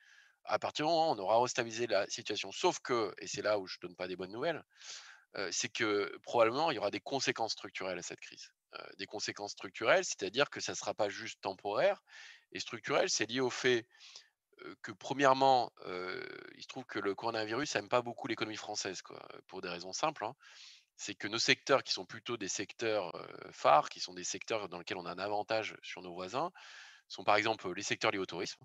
à partir du moment où on aura restabilisé la situation. Sauf que, et c'est là où je donne pas des bonnes nouvelles, c'est que probablement il y aura des conséquences structurelles à cette crise. Des conséquences structurelles, c'est-à-dire que ça ne sera pas juste temporaire. Et structurel, c'est lié au fait que premièrement, il se trouve que le coronavirus n'aime pas beaucoup l'économie française, quoi, pour des raisons simples, hein. C'est que nos secteurs qui sont plutôt des secteurs phares, qui sont des secteurs dans lesquels on a un avantage sur nos voisins, sont par exemple les secteurs liés au tourisme,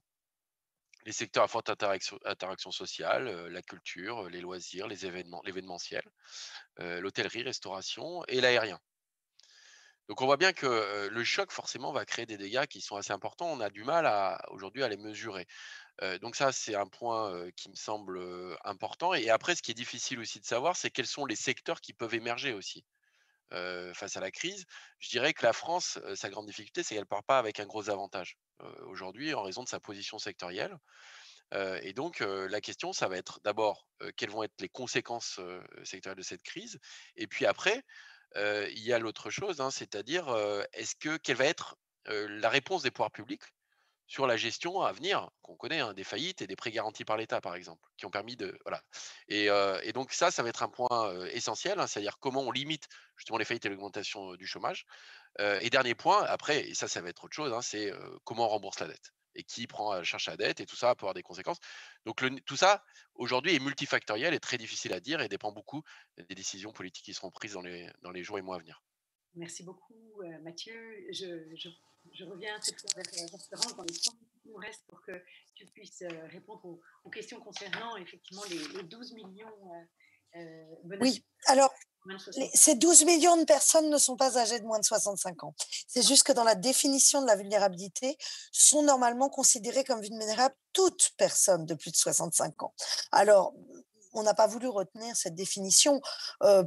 les secteurs à forte interaction sociale, la culture, les loisirs, les événements, l'événementiel, l'hôtellerie, restauration et l'aérien. Donc on voit bien que le choc forcément va créer des dégâts qui sont assez importants. On a du mal aujourd'hui à les mesurer. Donc ça, c'est un point qui me semble important. Et après, ce qui est difficile aussi de savoir, c'est quels sont les secteurs qui peuvent émerger aussi face à la crise. Je dirais que la France, sa grande difficulté, c'est qu'elle ne part pas avec un gros avantage aujourd'hui en raison de sa position sectorielle. Et donc, la question, ça va être d'abord, quelles vont être les conséquences, sectorielles de cette crise? Et puis après, il y a l'autre chose, hein, c'est-à-dire, quelle va être, la réponse des pouvoirs publics sur la gestion à venir, qu'on connaît, hein, des faillites et des prêts garantis par l'État, par exemple, qui ont permis de voilà. Et donc ça va être un point, essentiel, hein, c'est-à-dire comment on limite justement les faillites et l'augmentation, du chômage. Et dernier point, après, et ça va être autre chose, hein, c'est, comment on rembourse la dette et qui prend à charge la dette et tout ça peut avoir des conséquences. Donc tout ça, aujourd'hui, est multifactoriel et très difficile à dire et dépend beaucoup des décisions politiques qui seront prises dans les jours et mois à venir. Merci beaucoup, Mathieu. Je reviens cette fois vers Florence dans les temps qui nous restent pour que tu puisses répondre aux questions concernant effectivement les 12 millions menacés Oui, alors de moins de 60 ans. ces 12 millions de personnes ne sont pas âgées de moins de 65 ans. C'est juste que dans la définition de la vulnérabilité, sont normalement considérées comme vulnérables toutes personnes de plus de 65 ans. Alors, on n'a pas voulu retenir cette définition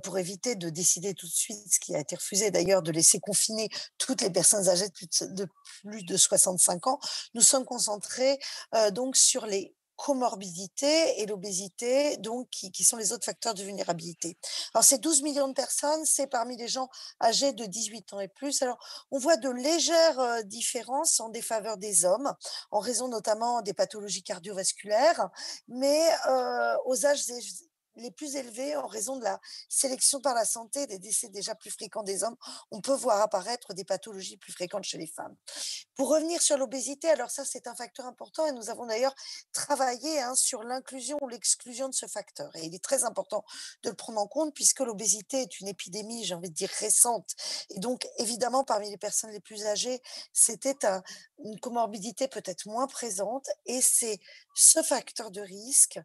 pour éviter de décider tout de suite, ce qui a été refusé d'ailleurs, de laisser confiner toutes les personnes âgées de plus de 65 ans. Nous sommes concentrés donc sur les comorbidités et l'obésité, donc qui sont les autres facteurs de vulnérabilité. Alors, ces 12 millions de personnes, c'est parmi les gens âgés de 18 ans et plus. Alors, on voit de légères différences en défaveur des hommes, en raison notamment des pathologies cardiovasculaires, mais aux âges les plus élevés, en raison de la sélection par la santé des décès déjà plus fréquents des hommes, on peut voir apparaître des pathologies plus fréquentes chez les femmes. Pour revenir sur l'obésité, alors ça, c'est un facteur important et nous avons d'ailleurs travaillé hein, sur l'inclusion ou l'exclusion de ce facteur. Et il est très important de le prendre en compte puisque l'obésité est une épidémie, j'ai envie de dire, récente. Et donc, évidemment, parmi les personnes les plus âgées, c'était une comorbidité peut-être moins présente et c'est ce facteur de risque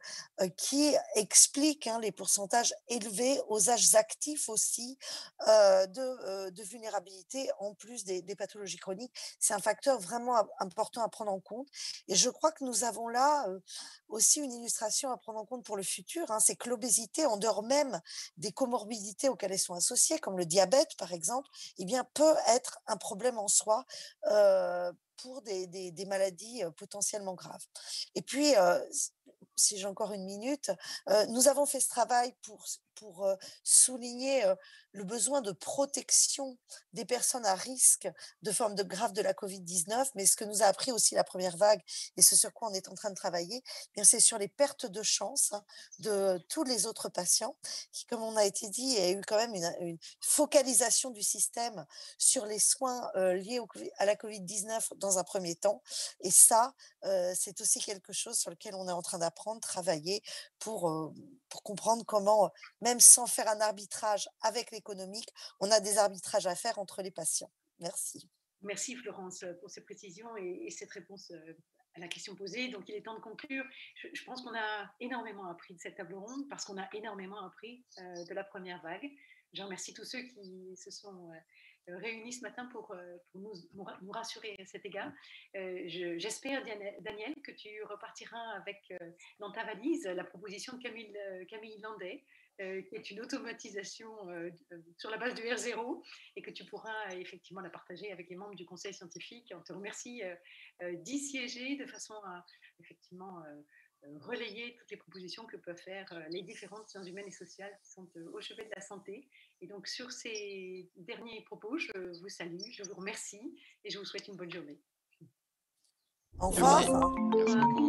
qui explique hein, les pourcentages élevés aux âges actifs aussi de vulnérabilité en plus des pathologies chroniques. C'est un facteur vraiment important à prendre en compte. Et je crois que nous avons là aussi une illustration à prendre en compte pour le futur. Hein, c'est que l'obésité, en dehors même des comorbidités auxquelles elles sont associées, comme le diabète par exemple, eh bien, peut être un problème en soi pour des maladies potentiellement graves. Et puis, si j'ai encore une minute, nous avons fait ce travail pour souligner le besoin de protection des personnes à risque de formes de graves de la Covid-19, mais ce que nous a appris aussi la première vague et ce sur quoi on est en train de travailler, eh bien, c'est sur les pertes de chance de tous les autres patients qui, comme on a été dit, il y a eu quand même une focalisation du système sur les soins liés à la Covid-19 dans un premier temps. Et ça, c'est aussi quelque chose sur lequel on est en train d'apprendre, travailler pour comprendre comment, même sans faire un arbitrage avec l'économique, on a des arbitrages à faire entre les patients. Merci. Merci Florence pour ces précisions et cette réponse à la question posée. Donc il est temps de conclure. Je pense qu'on a énormément appris de cette table ronde parce qu'on a énormément appris de la première vague. Je remercie tous ceux qui se sont réunis ce matin pour nous rassurer à cet égard. J'espère, Daniel, que tu repartiras avec dans ta valise la proposition de Camille Landais, qui est une automatisation sur la base du R0 et que tu pourras effectivement la partager avec les membres du conseil scientifique. On te remercie d'y siéger de façon à effectivement relayer toutes les propositions que peuvent faire les différentes sciences humaines et sociales qui sont au chevet de la santé. Et donc sur ces derniers propos, je vous salue, je vous remercie et je vous souhaite une bonne journée. Au revoir. Merci beaucoup.